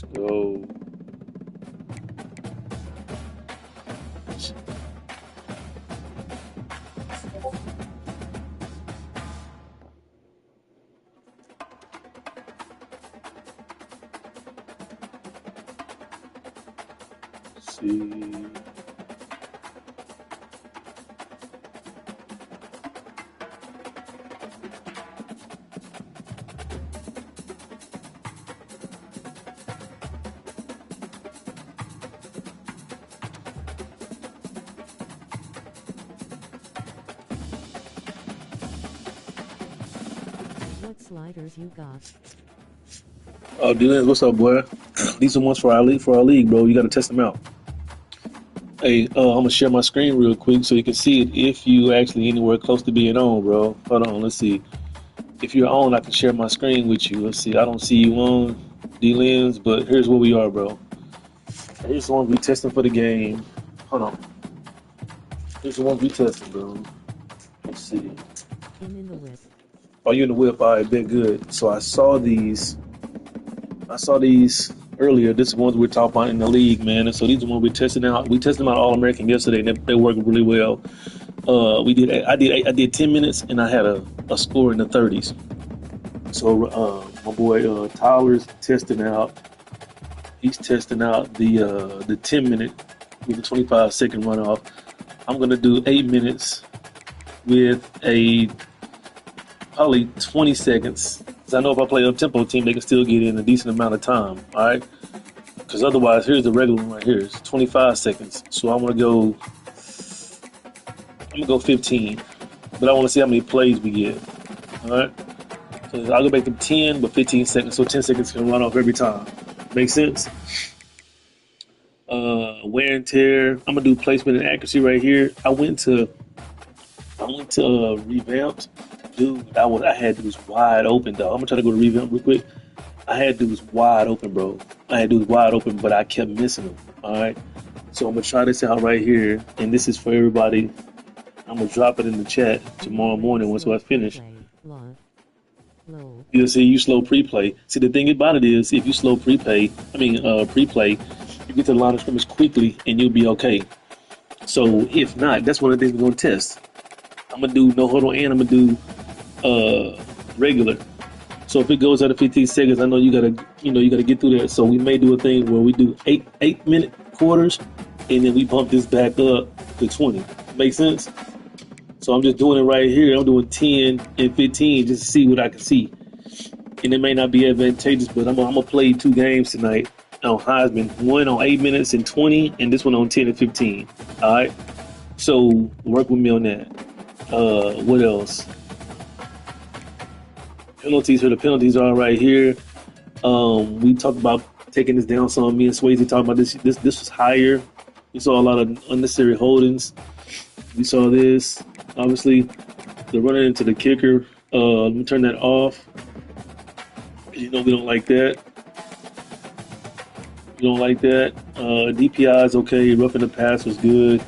Let's go. Let's see. What sliders you got? Oh, Dylan, what's up, boy? These are ones for our league, bro. You got to test them out. Hey, I'm gonna share my screen real quick so you can see it if you actually anywhere close to being on, bro. Hold on, let's see. If you're on, I can share my screen with you. Let's see. I don't see you on D-Lens, but here's where we are, bro. Here's the ones we testing for the game. Hold on. Here's the ones we testing, bro. Let's see. I'm in the whip. Oh, you in the whip? All right, bet good. So I saw these. I saw these earlier. This is the ones we're talking about in the league, man. And so these are the ones we're testing out. We tested them out All American yesterday. And they worked really well. I did 10 minutes and I had a score in the 30s. So my boy Tyler's testing out. He's testing out the 10 minute with a 25-second runoff. I'm gonna do 8 minutes with a probably 20 seconds. Because I know if I play a tempo team, they can still get in a decent amount of time. All right. Because otherwise, here's the regular one right here. It's 25 seconds. So I'm gonna go 15. But I want to see how many plays we get. All right. So I'll go back to 10, but 15 seconds. So 10 seconds can run off every time. Make sense? Wear and tear. I'm gonna do placement and accuracy right here. I went to revamped. Dude, I had dudes wide open, dog. I'm gonna try to go to revamp real quick. I had dudes wide open, bro. I had dudes wide open, but I kept missing them. All right. So I'm gonna try this out right here, and this is for everybody. I'm gonna drop it in the chat tomorrow morning once I finish. You'll see you slow pre-play. See, the thing about it is, if you slow pre-play, you get to the line of scrimmage quickly, and you'll be okay. So if not, that's one of the things we're gonna test. I'm gonna do no huddle, and I'm gonna do regular. So if it goes out of 15 seconds, I know you gotta get through that. So we may do a thing where we do 8 minute quarters, and then we bump this back up to 20. Make sense? So I'm just doing it right here. I'm doing 10 and 15 just to see what I can see. And it may not be advantageous, but I'm gonna play 2 games tonight on Heisman. One on 8 minutes and 20, and this one on 10 and 15. All right. So work with me on that. What else? Penalties. Here the penalties are right here. We talked about taking this down some. Me and Swayze talked about this. This was higher. We saw a lot of unnecessary holdings. We saw this. Obviously, the running into the kicker. Let me turn that off. You know we don't like that. We don't like that. DPI is okay. Roughing the pass was good.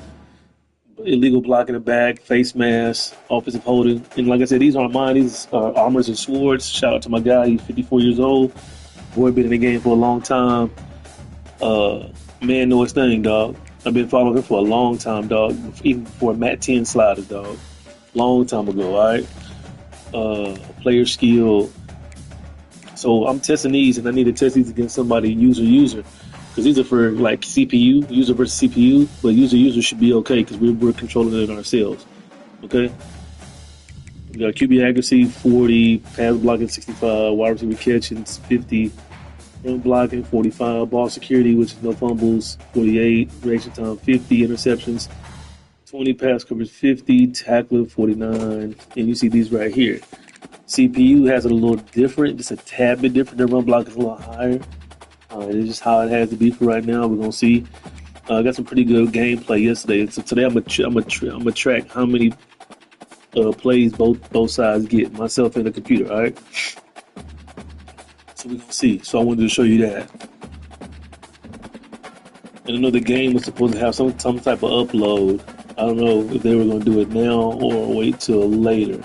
Illegal blocking the back, face mask, offensive holding. And like I said, these aren't mine. These are Armors and Swords. Shout out to my guy. He's 54 years old. Boy, been in the game for a long time. Man know his thing, dog. I've been following him for a long time, dog. Even before Matt 10 sliders, dog. Long time ago, all right? Player skill. So I'm testing these, and I need to test these against somebody user. Because these are for like CPU, user versus CPU, but user should be okay because we're controlling it ourselves. Okay? We got QB accuracy 40, pass blocking 65, wide receiver catching 50, run blocking 45, ball security, which is no fumbles 48, reaction time 50, interceptions 20, pass coverage 50, tackling 49, and you see these right here. CPU has it a little different, just a tad bit different. Their run block is a little higher. It's just how it has to be for right now. We're gonna see. I got some pretty good gameplay yesterday. So today I'm gonna track how many plays both sides get. Myself and the computer. All right. So we're gonna see. So I wanted to show you that. And I know the game was supposed to have some type of upload. I don't know if they were gonna do it now or wait till later.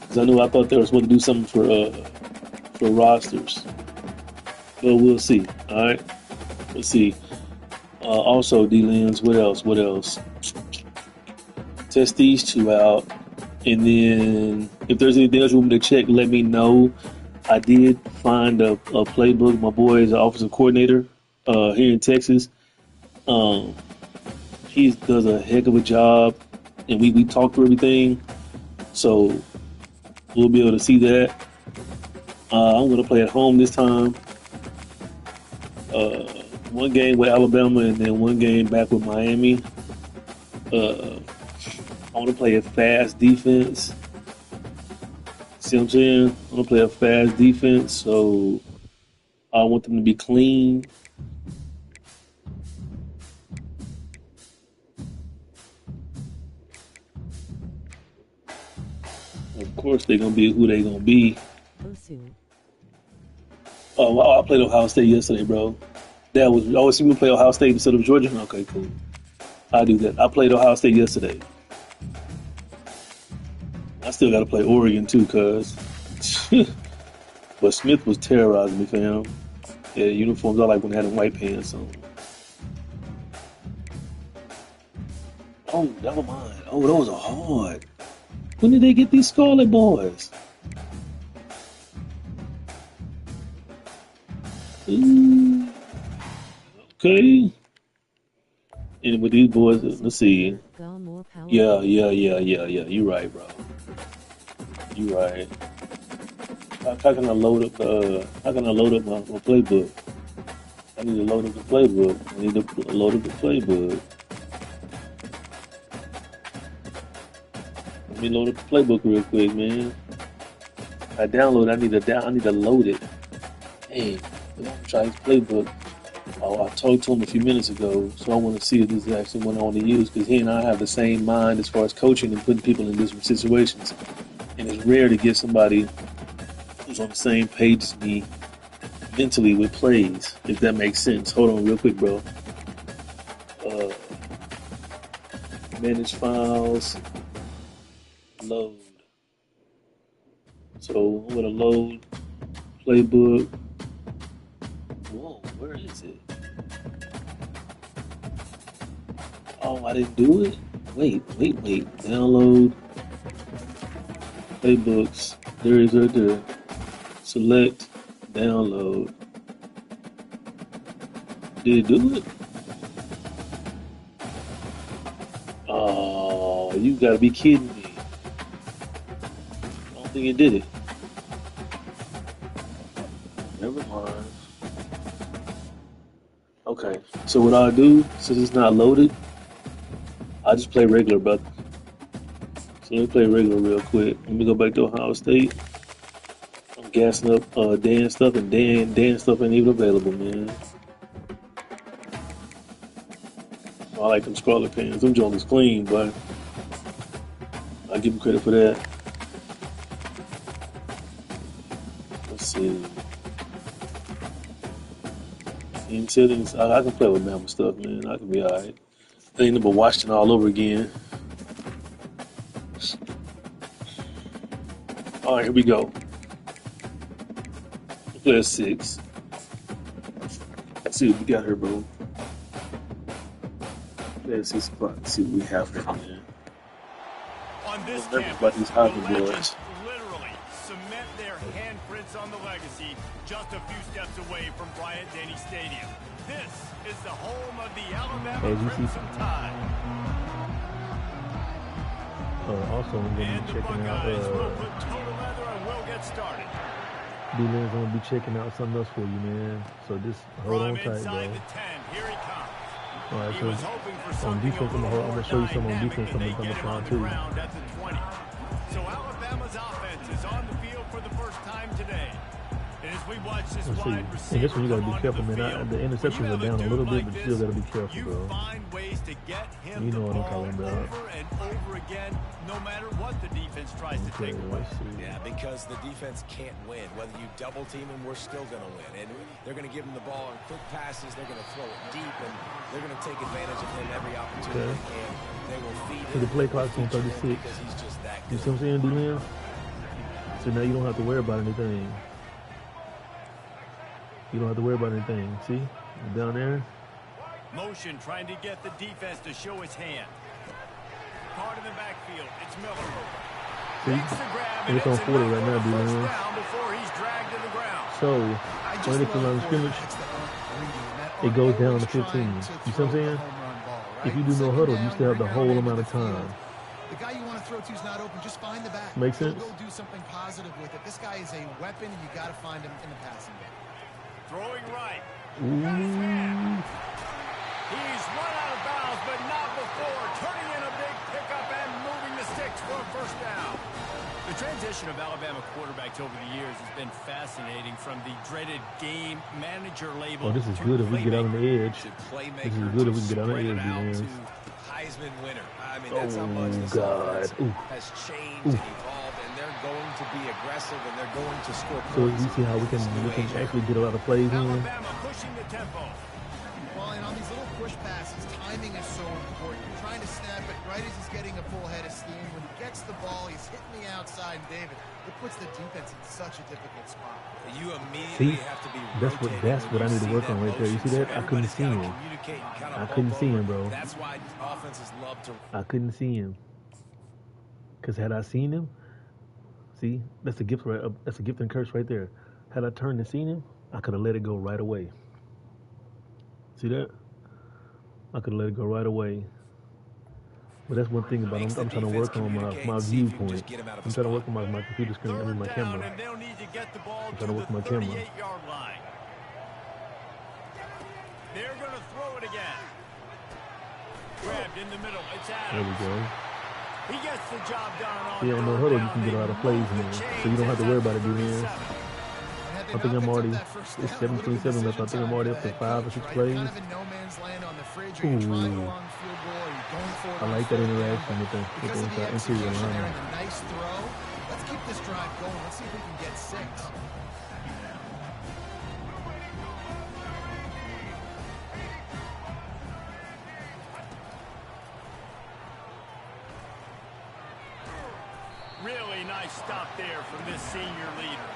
Because I thought they were supposed to do something for rosters. but we'll see. All right, we'll see. Also, D Lens, what else? What else? Test these two out, and then if there's anything else you want me to check, let me know. I did find a playbook. My boy is an offensive coordinator here in Texas. Um, he does a heck of a job, and we talk through everything, so we'll be able to see that. I'm going to play at home this time. Uh, one game with Alabama, and then one game back with Miami. I want to play a fast defense. See what I'm saying? I want to play a fast defense, so I want them to be clean. Of course, they're gonna be who they're gonna be. Osu. Oh, wow, I played Ohio State yesterday, bro. That was always see me play Ohio State instead of Georgia. Okay, cool. I do that. I played Ohio State yesterday. I still got to play Oregon too, cuz. But Smith was terrorizing me, fam. Yeah, uniforms I like when they had the white pants on. Oh, never mind. Oh, those are hard. When did they get these Scarlet Boys? Ooh, okay. And with these boys, let's see. Got more power. Yeah. You right, bro. You right. How can I load up how can I load up my playbook? I need to load up the playbook. I need to load up the playbook. Let me load up the playbook real quick, man. I download. I need to load it. Hey, I'm gonna try his playbook. Oh, I talked to him a few minutes ago, so I want to see if this is actually what I want to use because he and I have the same mind as far as coaching and putting people in different situations. And it's rare to get somebody who's on the same page as me mentally with plays, if that makes sense. Hold on real quick, bro. Uh, manage files, load. So I'm gonna load playbook. Whoa, where is it? Oh, I didn't do it? Wait. Download playbooks. There it is right there. Select, download. Did it do it? Oh, you gotta be kidding me. I don't think it did it. Never mind. Okay, so what I'll do, since it's not loaded, I'll just play regular, brother. So let me play regular real quick. Let me go back to Ohio State. I'm gassing up Dan stuff, and Dan stuff ain't even available, man. I like them Scarlet pants. Them Jones clean, but I give him credit for that. Let's see. In settings, I can play with Bama stuff, man. I can be alright. Ain't number Washington all over again. Alright, here we go. Play 6. Let's see what we got here, bro. Play 6 o'clock. Let's see what we have here, man. On this I'm nervous campus, about these Heisman the boys. legends literally cement their handprints on the legacy just a few steps away from Bryant-Denny Stadium. This is the home of the Alabama Crimson Tide. Also, I'm going And to the be checking out. Buckeyes will put toe to leather and we'll get started. D-Lan's going to be checking out something else for you, man. So just hold on From tight, inside bro. the 10, here he comes. All right, He so was hoping for on something defense, a I'm little going more to show you some on dynamic, defense and they coming get him from on the too. ground at the 20. So Alabama's offense is on the field for the first time today. And as we watch this wide receiver, and this one you gotta be careful, man. Field, The interceptions are down a little bit, but you still gotta be careful, you bro. find ways to get him You the know what I'm ball talking about. over and over again, no matter what the defense tries to Okay, take away. let's see. Yeah, because the defense can't win. Whether you double team them, we're still going to win. And they're going to give him the ball in quick passes. They're going to throw it deep, and they're going to take advantage of him every opportunity they can. They will feed So him. the play clock's on 36. Because he's just that You good. see what I'm saying, D-Lin? So now you don't have to worry about anything. You don't have to worry about anything. See? Down there. Motion trying to get the defense to show his hand. Caught in the backfield. It's Miller. See? Makes the grab, And it's on 40 right now, first dude. down before he's dragged to the ground. So, when they come out of scrimmage, it goes down to 15. You see what I'm saying? If you do no huddle, you still have the whole amount of time. The guy you want to throw to is not open. Just find the back. Makes sense. Go do something positive with it. This guy is a weapon, and you got to find him in the passing game. Throwing right. Ooh. He's run out of bounds, but not before turning in a big pickup and moving the sticks for a first down. The transition of Alabama quarterbacks over the years has been fascinating, from the dreaded game manager label. Oh, this is good if we get out on the edge. This is good if we can get out on the edge, man. Heisman winner. I mean, that's how much this God. offense has changed and evolved, and they're going to be aggressive, and they're going to score So points. you see how we can actually get a lot of plays in. Alabama pushing the tempo. Well, and on these little push passes, timing is so important. You're trying to snap it right as he's getting a full head of steam. When he gets the ball, he's hitting the outside, and David, it puts the defense in such a difficult spot. You immediately See, have to be that's what I need to work on right there. You see that? I couldn't see him. I couldn't see him, bro. That's why offenses love to. I couldn't see him. Cause had I seen him, see, that's a gift right. That's a gift and curse right there. Had I turned and seen him, I could have let it go right away. See that? I could have let it go right away. But that's one thing about I'm trying to work on my viewpoint. I'm trying to work on my computer screen. I mean my camera. And they'll need to get the ball I'm to trying to the work my camera. 38-yard line. They're going to throw it again. Grabbed in the middle. It's There we Adams. go. He gets the job done on Yeah, on no huddle you can get a lot of plays in there, so you don't have to worry about it, dude. I think I'm already, it's 17-7 left. I think I'm already up to 5 or 6 plays. Ooh. I like that interaction with the interior line. Nice throw. Let's keep this drive going. Let's see if we can get 6. Really nice stop there from this senior leader.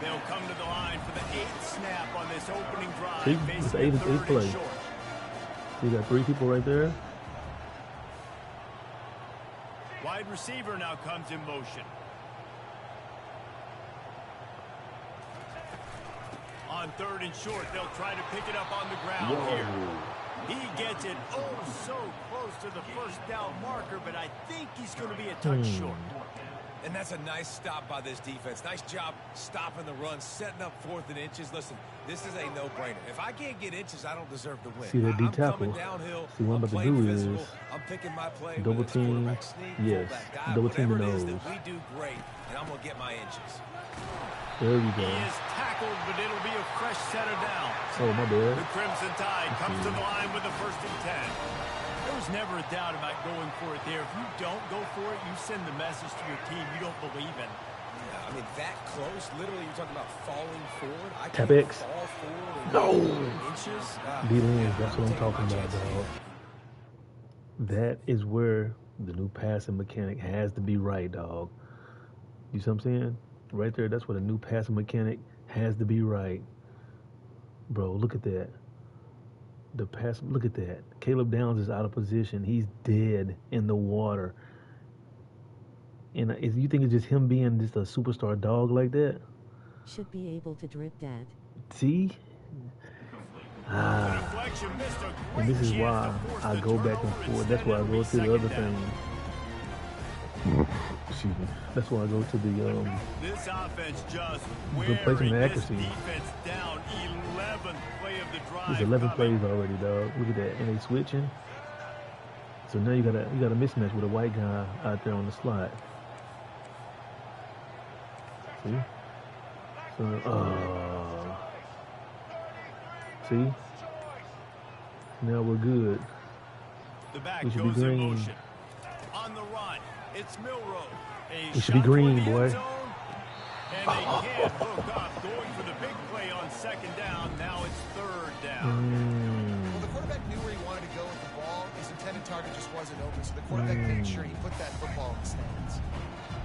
They'll come to the line for the 8th snap on this opening drive. See, it's the 8th play. So you got 3 people right there. Wide receiver now comes in motion. On 3rd and short, they'll try to pick it up on the ground here. He gets it so close to the first down marker, but I think he's going to be a touch short. And that's a nice stop by this defense. Nice job stopping the run, setting up 4th and inches. Listen, this is a no-brainer. If I can't get inches, I don't deserve to win. See that D I'm tackle. coming downhill. See what I'm about to do is I'm picking my play. double team. Yes, double team the nose. We do great, and I'm going to get my inches. There we He go. is tackled, but it'll be a fresh set of downs. Oh, my bad. The Crimson Tide comes to the line with the 1st and 10. There was never a doubt about going for it there. If you don't go for it, you send the message to your team you don't believe in. Yeah, I mean, that close, literally, you're talking about falling forward. I Tap can't X. fall forward No. inches. D-Lens, that's what I'm talking about, dog. That is where the new passing mechanic has to be right, dog. You see what I'm saying? Right there, that's where the new passing mechanic has to be right. Bro, look at that. The pass, look at that. Caleb Downs is out of position. He's dead in the water. And you think it's just him being just a superstar dog like that? Should be able to drip that. See? Deflection missed a And great this is chance why to force I the go back and turnover forth. That's why I instead go of to the other second down. thing. Excuse me. That's why I go to the This offense just Good placement wearing and this accuracy. defense down. 11th play of the drive. There's 11 coming. plays already, dog. Look at that, and they switching. So now you got a mismatch with a white guy out there on the slot. See? So, see? Now we're good. The back We should be goes in green. motion. On the run, it's Milrow. We should be green, boy. And they can't hook up, going for the big play on 2nd down. Now it's 3rd down. Well, the quarterback knew where he wanted to go with the ball. His intended target just wasn't open, so the quarterback made sure he put that football in the stands.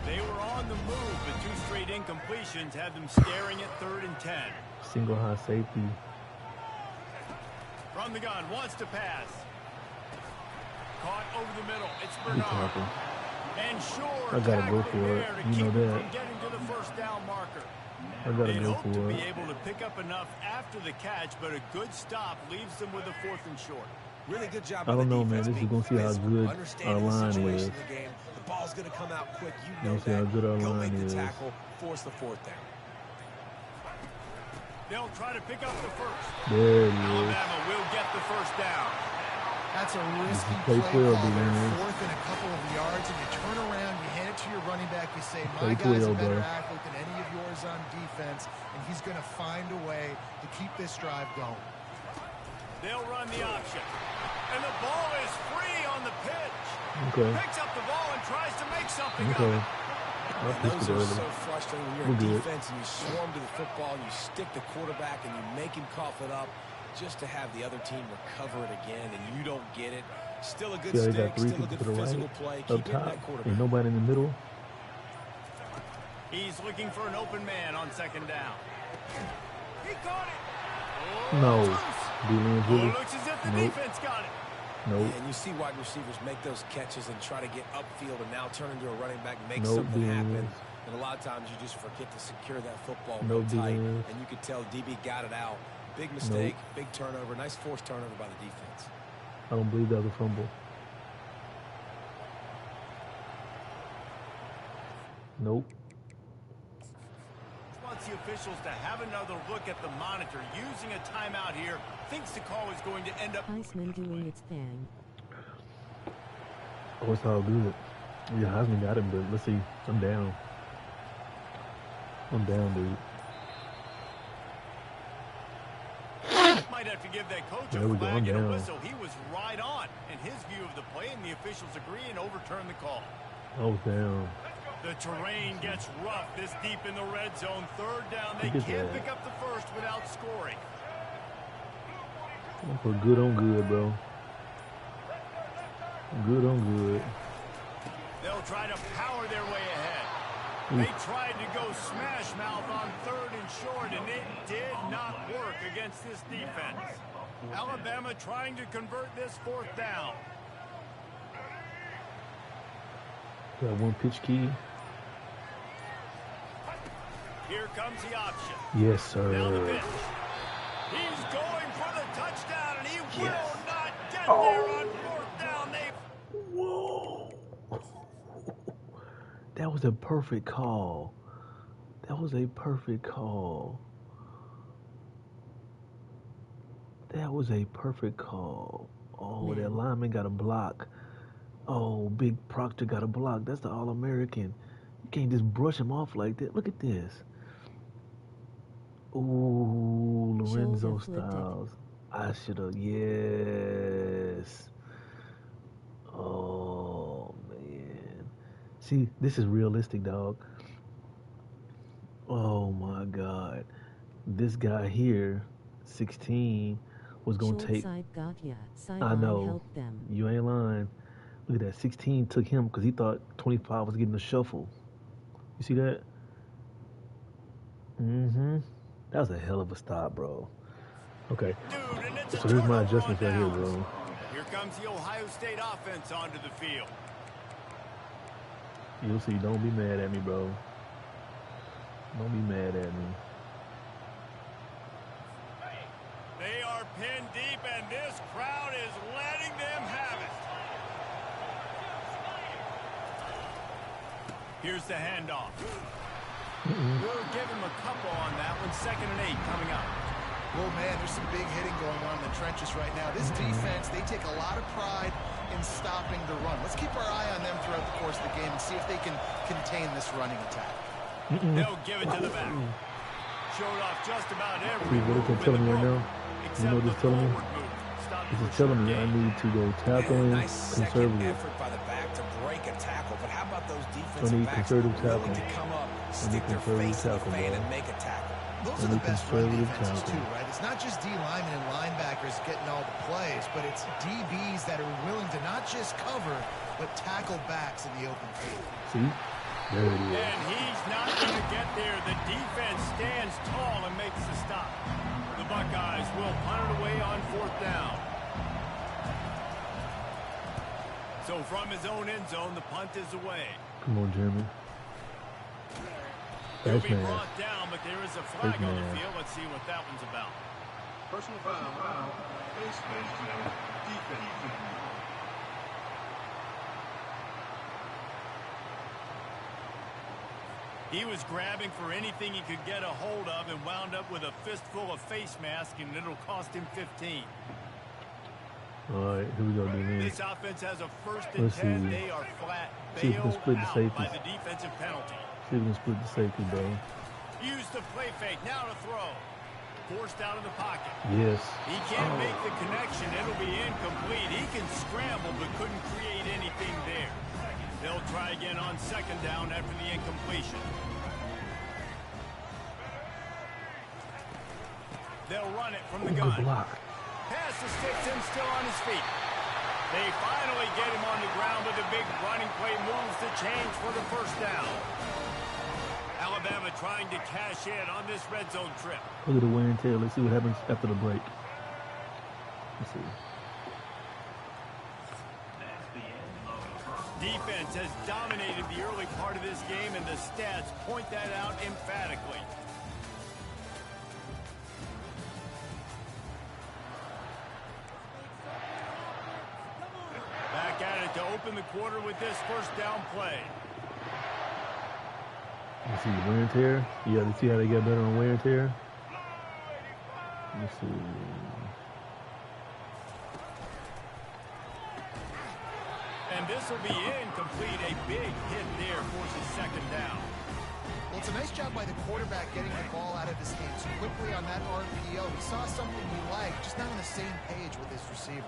They were on the move, but 2 straight incompletions have them staring at 3rd and 10. Single high safety. From the gun, wants to pass. Caught over the middle. It's Bernard. And sure, I gotta go for it. You know that. Getting to the first down marker. I gotta They go hope for to it. be able to pick up enough after the catch, but a good stop leaves them with a 4th and short. Really good job. I don't know, man. This is gonna see how good our line is. The ball's gonna come out quick. You know Let's see how good our Go line make the is. tackle, force the 4th down. They'll try to pick up the first. There it is. Alabama will get the first down. That's a risky Play play 12, call there. man. 4th and a couple of yards, and you turn around, you hand it to your running back, you say, Play my guy's a 12, better bro. athlete than any of yours on defense, and he's going to find a way to keep this drive going. They'll run the option. And the ball is free on the pitch. Okay. Picks up the ball and tries to make something of Okay. it. I Those pissed it are early. so frustrating when you're We're in good. defense and you swarm to the football, you stick the quarterback, and you make him cough it up just to have the other team recover it again, and you don't get it. Still a good See how they stick, got 3 still a people good to the physical right, play. up Keep hitting top. that quarterback. Ain't nobody in the middle. He's looking for an open man on 2nd down. He caught it. No. Loose. D-Lance Oh, really? looks as if the Nope. defense got it. Nope. And you see wide receivers make those catches and try to get upfield and now turn into a running back, make Nope, something happen. D-Lance. And a lot of times you just forget to secure that football Nope, real tight. D-Lance. And you could tell DB got it out. Big mistake, big turnover, nice forced turnover by the defense. I don't believe that was a fumble. Nope. Wants the officials to have another look at the monitor using a timeout here. Thinks the call is going to end up. Heisman doing its thing. Oh, it's all good. Yeah, Heisman got him, but let's see. I'm down. I'm down, dude. Might have to give that coach There a we go, flag I'm and a down. whistle. He was right on in his view of the play, and the officials agree and overturn the call. Oh, down. The terrain gets rough this deep in the red zone. 3rd down. They Look at can't that. pick up the first without scoring. I'm put good on good, bro. Good on good. They'll try to power their way ahead. They tried to go smash mouth on 3rd and short, and it did not work against this defense. Alabama trying to convert this 4th down. Got one pitch key. Here comes the option. Yes, Now the sir. pitch. He's going for the touchdown, and he will not get Oh. there on 4th down. They Whoa. That was a perfect call. That was a perfect call. That was a perfect call. Oh, that lineman got a block. Oh, Big Proctor got a block. That's the All-American. You can't just brush him off like that. Look at this. Ooh, Lorenzo Shoulder flipped it. Styles. I should have. Yes. Oh, man. See, this is realistic, dog. Oh, my God. This guy here, 16, was going to Short take. side got ya. I Sideline know. helped them. You ain't lying. Look at that. 16 took him because he thought 25 was getting the shuffle. You see that? Mm-hmm. That was a hell of a stop, bro. Okay. dude, and it's a So here's my turnover on adjustments right here, downs. bro. Here comes the Ohio State offense onto the field. You'll see. Don't be mad at me, bro. Don't be mad at me. They are pinned deep, and this crowd is letting them have it. Here's the handoff. We'll give him a couple on that one. 2nd and 8 coming up. Well, man, there's some big hitting going on in the trenches right now. This defense, they take a lot of pride in stopping the run. Let's keep our eye on them throughout the course of the game and see if they can contain this running attack. They'll give it to the back. Showed off just about every See what move it's telling me right now? except You know what the it's telling me? forward move. Stopped This for is a telling short me I gain. need to go tackling Nice second conservative. effort by the back to break a tackle, but how about those I defensive need backs conservative willing to tackle. come up, I stick need their conservative face in the tackle, fan bro. and make a tackle? Those I are need the best run conservative defenses tackle. too, right? It's not just D linemen and linebackers getting all the plays, but it's DBs that are willing to not just cover, but tackle backs in the open field. See? There it is. And he's not going to get there. The defense stands tall and makes the stop. The Buckeyes will punt it away on 4th down. So from his own end zone, the punt is away. Come on, Jeremy. He'll be brought down, but there is a flag on the field. Let's see what that one's about. Personal foul. Face defense. He was grabbing for anything he could get a hold of and wound up with a fistful of face mask, and it'll cost him 15. All right, here we go, D-man. This offense has a 1st and 10. They are flat bailed out by the defensive penalty. See if we can split the safety, bro. Use the play fake. Now to throw. Forced out of the pocket. Yes. He can't make the connection. It'll be incomplete. He can scramble but couldn't create anything there. They'll try again on 2nd down after the incompletion. They'll run it from the gun. Good block. Pass to Stetson, still on his feet. They finally get him on the ground, but the big running play moves the chains for the 1st down. Alabama trying to cash in on this red zone trip. Look at the wear and tear. Let's see what happens after the break. Let's see. Defense has dominated the early part of this game, and the stats point that out emphatically. Back at it to open the quarter with this 1st down play. Let's see, wear and tear. Yeah, let's see how they get better on wear and tear. Let's see. And this will be incomplete. A big hit there forces 2nd down. Well, it's a nice job by the quarterback getting the ball out of his hands quickly on that RPO. He saw something he liked, just not on the same page with his receiver.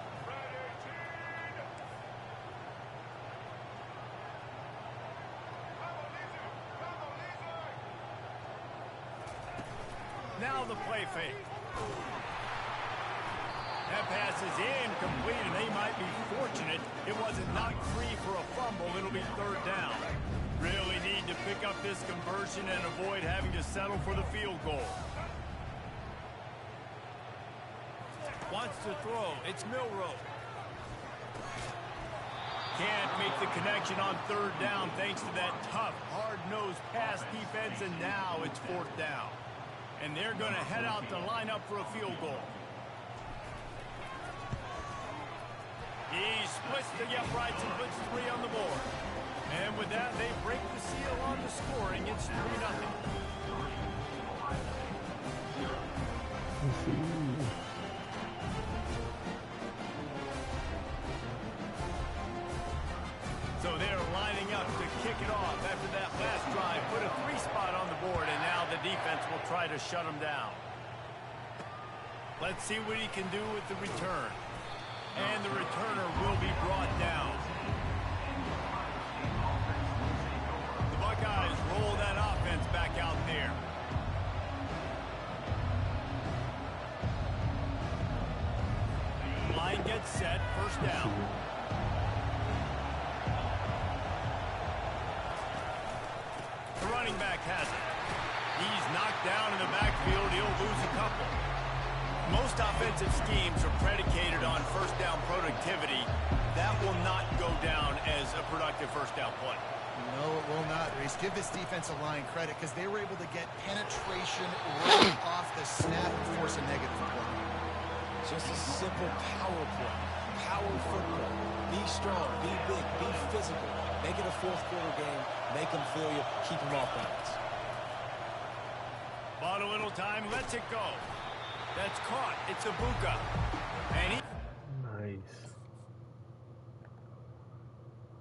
Now the play fake. That pass is incomplete, and they might be fortunate it wasn't knocked free for a fumble. It'll be 3rd down. Really need to pick up this conversion and avoid having to settle for the field goal. Wants to throw. It's Milroe. Can't make the connection on 3rd down thanks to that tough, hard-nosed pass defense, and now it's 4th down. And they're going to head out to line up for a field goal. He splits the uprights and puts 3 on the board. And with that, they break the seal on the scoring. It's 3-0. So they're lining up to kick it off after that last drive. Put a 3 spot on the board, and now the defense will try to shut them down. Let's see what he can do with the return. And the returner will be brought down. The Buckeyes roll that offense back out there. Line gets set, 1st down. The running back has it. He's knocked down in the backfield. He'll lose a couple. Most offensive schemes are predicated on 1st down productivity. That will not go down as a productive 1st down play. No, it will not, Reese. Give this defensive line credit because they were able to get penetration right off the snap and force a negative play. Just a simple power play. Power football. Be strong, be big, be physical. Make it a 4th quarter game. Make them feel you. Keep them off balance. Bought a little time. Lets it go. That's caught. It's Ibuka. And he... Nice.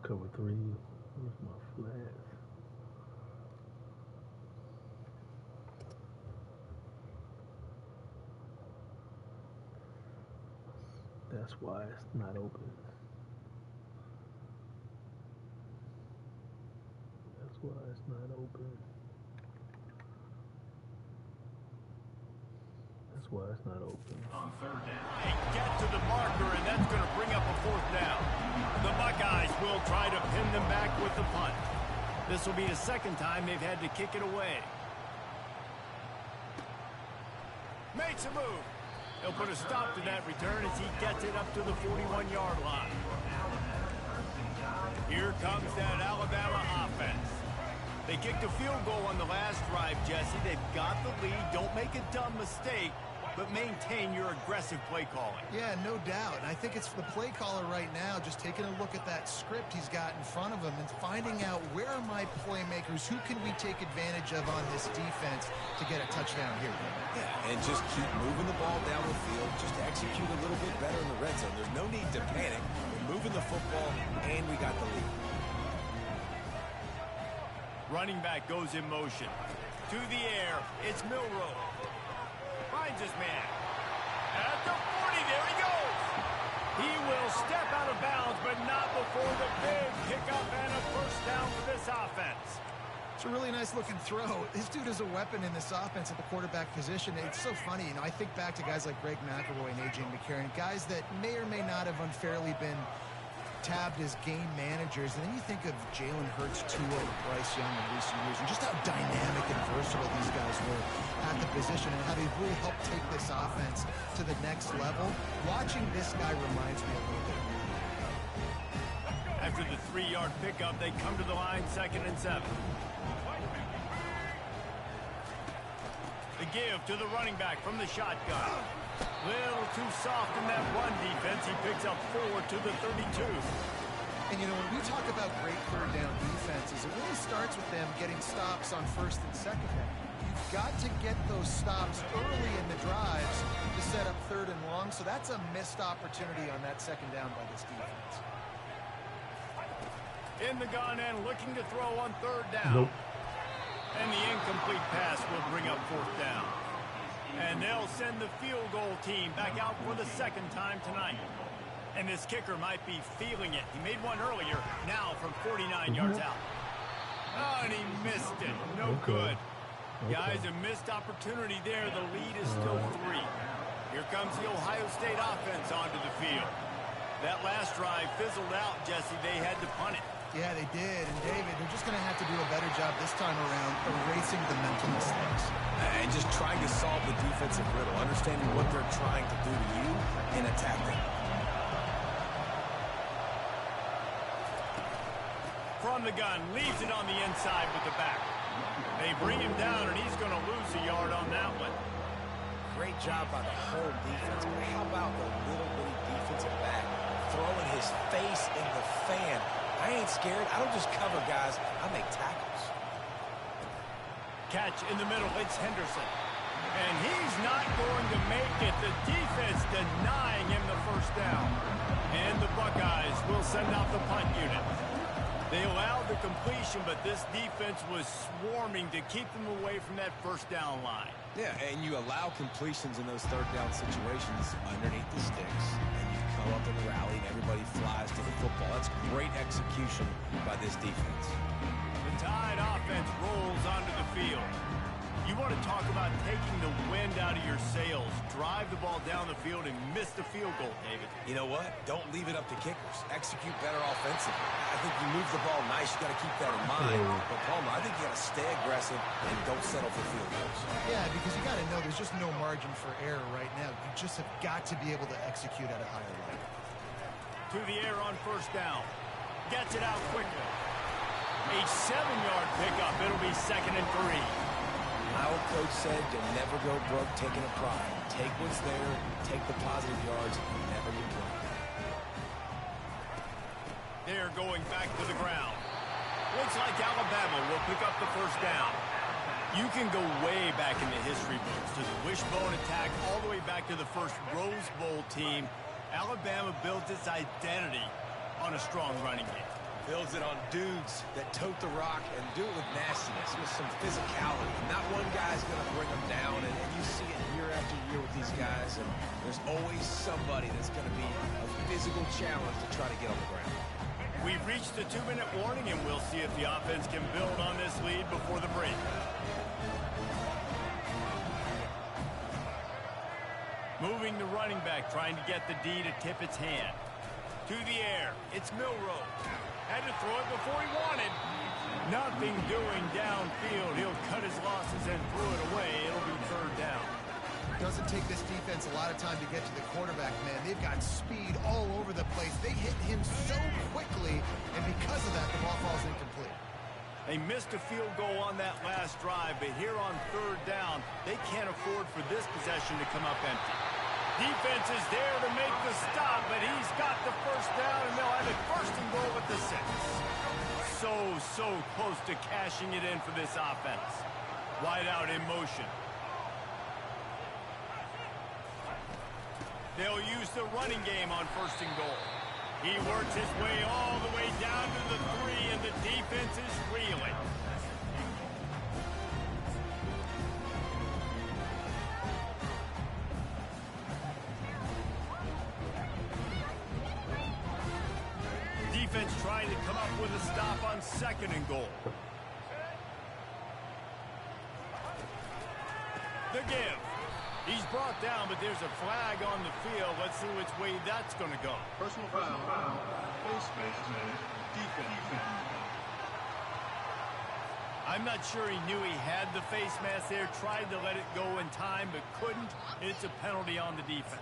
Cover 3. Where's my flag? That's why it's not open. That's why it's not open. That's why it's not open. On 3rd down. Get to the marker, and that's going to bring up a 4th down. The Buckeyes will try to pin them back with the punt. This will be the second time they've had to kick it away. Makes a move. He'll put a stop to that return as he gets it up to the 41-yard line. Here comes that Alabama offense. They kicked a field goal on the last drive, Jesse. They've got the lead. Don't make a dumb mistake, but maintain your aggressive play calling. Yeah, no doubt. And I think it's the play caller right now just taking a look at that script he's got in front of him and finding out where are my playmakers, who can we take advantage of on this defense to get a touchdown here. Yeah, and just keep moving the ball down the field. Just execute a little bit better in the red zone. There's no need to panic. We're moving the football, and we got the lead. Running back goes in motion. To the air, it's Milroe. Finds his man. At the 40, there he goes. He will step out of bounds, but not before the big pickup and a first down for this offense. It's a really nice looking throw. This dude is a weapon in this offense at the quarterback position. It's so funny, I think back to guys like Greg McElroy and A.J. McCarron, guys that may or may not have unfairly been tabbed as game managers, and then you think of Jalen Hurts, Tua, and Bryce Young in recent years, and just how dynamic and versatile these guys were at the position and how they really helped take this offense to the next level. Watching this guy reminds me a little bit of him. After the 3-yard pickup, they come to the line, 2nd and 7. The give to the running back from the shotgun. Little too soft in that run defense. He picks up 4 to the 32. And, when we talk about great third down defenses, it really starts with them getting stops on 1st and 2nd down. You've got to get those stops early in the drives to set up 3rd and long, so that's a missed opportunity on that 2nd down by this defense. In the gun and looking to throw on 3rd down. Nope. And the incomplete pass will bring up 4th down. And they'll send the field goal team back out for the 2nd time tonight. And this kicker might be feeling it. He made one earlier, now from 49 yards out. Oh, and he missed it. No good. Guys, a missed opportunity there. The lead is still 3. Here comes the Ohio State offense onto the field. That last drive fizzled out, Jesse. They had to punt it. Yeah, they did. And, David, they're just going to have to do a better job this time around erasing the mental mistakes. And just trying to solve the defensive riddle, understanding what they're trying to do to you and attack them. From the gun, leaves it on the inside with the back. They bring him down, and he's going to lose a yard on that one. Great job by the whole defense, but how about the little bitty defensive back throwing his face in the fan? I ain't scared. I don't just cover guys. I make tackles. Catch in the middle. It's Henderson. And he's not going to make it. The defense denying him the first down. And the Buckeyes will send out the punt unit. They allowed the completion, but this defense was swarming to keep them away from that first down line. Yeah, and you allow completions in those 3rd down situations underneath the sticks. Come up in the rally and everybody flies to the football. That's great execution by this defense. The Tide offense rolls onto the field. You want to talk about taking the wind out of your sails. Drive the ball down the field and miss the field goal, David. You know what? Don't leave it up to kickers. Execute better offensively. I think you move the ball nice. You got to keep that in mind. But Palmer, I think you got to stay aggressive and don't settle for field goals. Yeah, because you got to know there's just no margin for error right now. You just have got to be able to execute at a higher level. To the air on 1st down. Gets it out quickly. A 7-yard pickup. It'll be 2nd and 3. My old coach said you'll never go broke taking a pride. Take what's there, take the positive yards, and never complain. They're going back to the ground. Looks like Alabama will pick up the 1st down. You can go way back in the history books to the wishbone attack all the way back to the first Rose Bowl team. Alabama built its identity on a strong running game. Builds it on dudes that tote the rock and do it with nastiness, with some physicality. Not one guy's going to bring them down, and you see it year after year with these guys, and there's always somebody that's going to be a physical challenge to try to get on the ground. We've reached the 2-minute warning, and we'll see if the offense can build on this lead before the break. Moving the running back, trying to get the D to tip its hand. To the air, it's Milroe. Had to throw it before he wanted. Nothing doing downfield. He'll cut his losses and throw it away. It'll be third down. Doesn't take this defense a lot of time to get to the quarterback, man. They've got speed all over the place. They hit him so quickly, and because of that, the ball falls incomplete. They missed a field goal on that last drive, but here on third down, they can't afford for this possession to come up empty. Defense is there to make the stop, but he's got the first down, and they'll have it first and goal at the 6. So close to cashing it in for this offense. Wide out in motion. They'll use the running game on first and goal. He works his way all the way down to the 3, and the defense is reeling. Defense trying to come up with a stop on second and goal. The give. He's brought down, but there's a flag on the field. Let's see which way that's going to go. Personal foul. Face mask. Defense. I'm not sure he knew he had the face mask there. Tried to let it go in time, but couldn't. It's a penalty on the defense.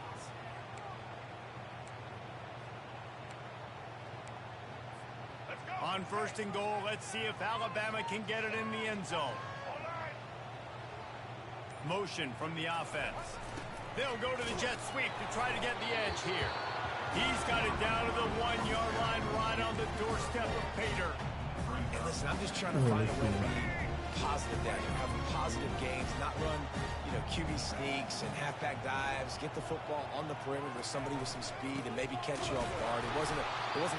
On first and goal, let's see if Alabama can get it in the end zone. Motion from the offense. They'll go to the jet sweep to try to get the edge here. He's got it down to the 1-yard line, right on the doorstep of Pater. And listen, I'm just trying to find a way to be positive down here, have positive games, not run, QB sneaks and halfback dives, get the football on the perimeter with somebody with some speed and maybe catch you off guard. It wasn't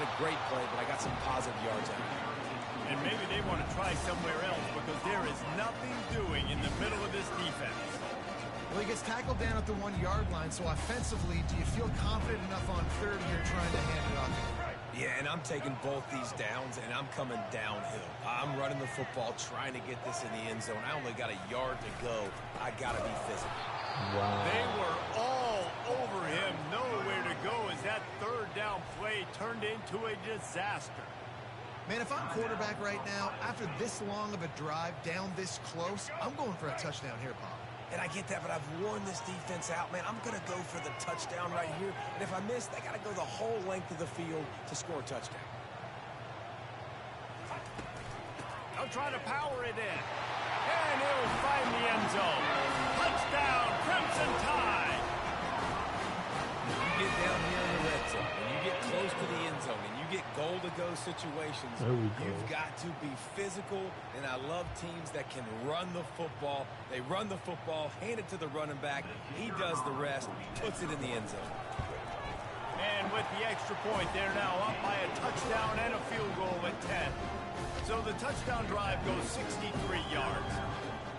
a great play, but I got some positive yards out of it. And maybe they want to try somewhere else because there is nothing doing in the middle of this defense. Well, he gets tackled down at the 1-yard line, so offensively, do you feel confident enough on third here trying to hand it off? Yeah, and I'm taking both these downs, and I'm coming downhill. I'm running the football, trying to get this in the end zone. I only got a yard to go. I got to be physical. Wow. They were all over him, nowhere to go as that third down play turned into a disaster. Man, if I'm quarterback right now, after this long of a drive down this close, I'm going for a touchdown here, Pop. And I get that, but I've worn this defense out, man. I'm going to go for the touchdown right here. And if I miss, they got to go the whole length of the field to score a touchdown. They'll try to power it in. And he'll find the end zone. Touchdown, Crimson Tide. You get down here in the red zone, and you get close to the end zone, and you get goal-to-go situations, you've got to be physical, and I love teams that can run the football. They run the football, hand it to the running back. He does the rest, puts it in the end zone. And with the extra point, they're now up by a touchdown and a field goal at 10. So the touchdown drive goes 63 yards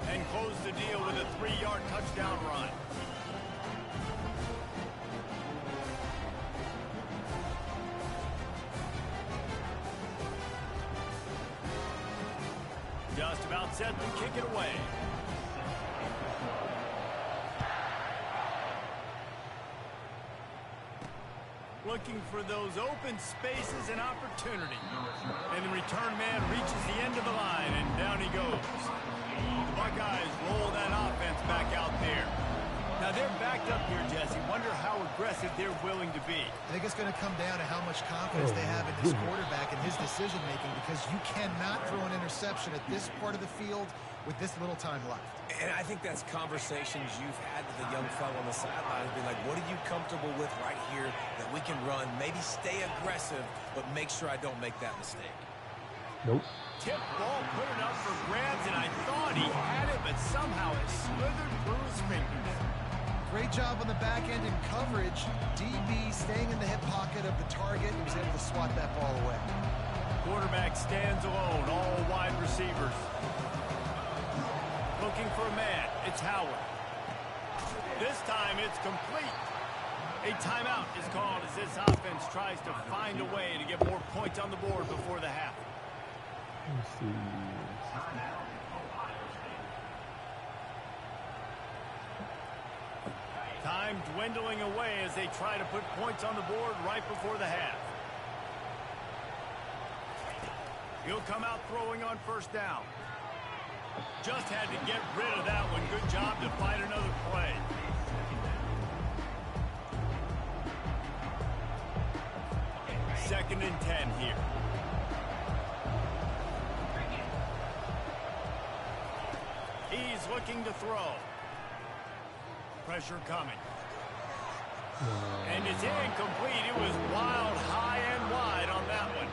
and close the deal with a 3-yard touchdown run. Just about set to kick it away. Looking for those open spaces and opportunity. And the return man reaches the end of the line, and down he goes. The Buckeyes roll that offense back out there. Now they're backed up here, Jesse. Wonder how aggressive they're willing to be. I think it's going to come down to how much confidence they have in this quarterback and his decision-making, because you cannot throw an interception at this part of the field with this little time left. And I think that's conversations you've had with the young fellow on the sideline. Be like, what are you comfortable with right here that we can run? Maybe stay aggressive, but make sure I don't make that mistake. Nope. Tip ball, put it up for grabs, and I thought he had it, but somehow it slithered through his fingers. Great job on the back end in coverage. DB staying in the hip pocket of the target and was able to swat that ball away. Quarterback stands alone, all wide receivers. Looking for a man, it's Howard. This time it's complete. A timeout is called as this offense tries to find a way to get more points on the board before the half. Let's see. Time dwindling away as they try to put points on the board right before the half. He'll come out throwing on first down. Just had to get rid of that one. Good job to find another play. Second and 10 here. He's looking to throw. Pressure coming. And it's incomplete. It was wild, high and wide on that one.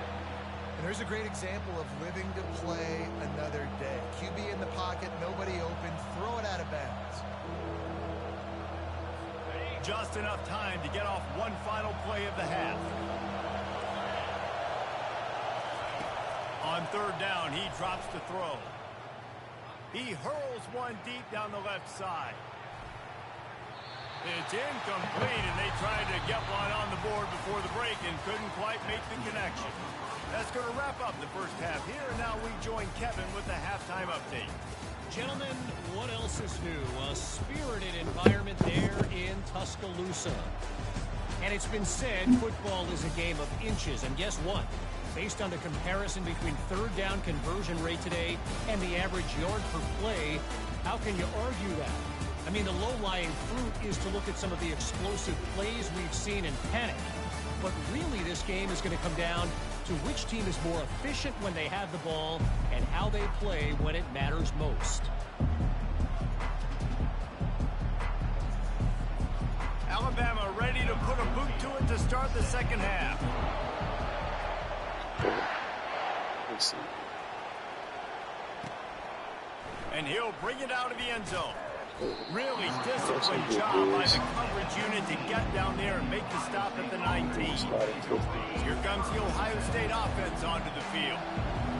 And there's a great example of living to play another day. QB in the pocket, nobody open, throw it out of bounds. Just enough time to get off one final play of the half. On third down, he drops to throw. He hurls one deep down the left side. It's incomplete, and they tried to get one on the board before the break and couldn't quite make the connection. That's going to wrap up the first half here, and now we join Kevin with the halftime update. Gentlemen, what else is new? A spirited environment there in Tuscaloosa. And it's been said football is a game of inches, and guess what? Based on the comparison between third down conversion rate today and the average yard per play, how can you argue that? I mean, the low-lying fruit is to look at some of the explosive plays we've seen and panic. But really, this game is going to come down to which team is more efficient when they have the ball and how they play when it matters most. Alabama ready to put a boot to it to start the second half. Let's see. And he'll bring it out of the end zone. Really disciplined job by the coverage unit to get down there and make the stop at the 19. Here comes the Ohio State offense onto the field.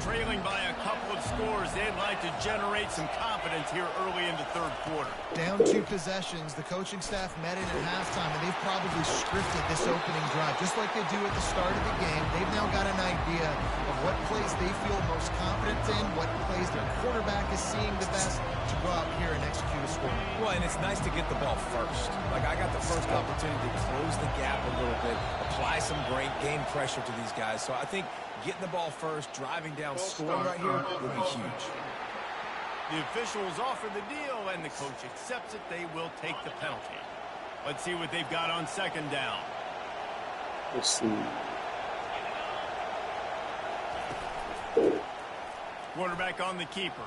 Trailing by a couple of scores, they'd like to generate some confidence here early in the third quarter. Down 2 possessions, the coaching staff met in at halftime, and they've probably scripted this opening drive. Just like they do at the start of the game, they've now got an idea of what plays they feel most confident in, what plays their quarterback is seeing the best to go out here and execute a score. Well, and it's nice to get the ball first. Like, I got the first opportunity to close the gap a little bit, apply some great game pressure to these guys. So I think getting the ball first, driving down, scoring right here would be huge. The officials offer the deal, and the coach accepts it. They will take the penalty. Let's see what they've got on second down. Let's see. Quarterback on the keeper.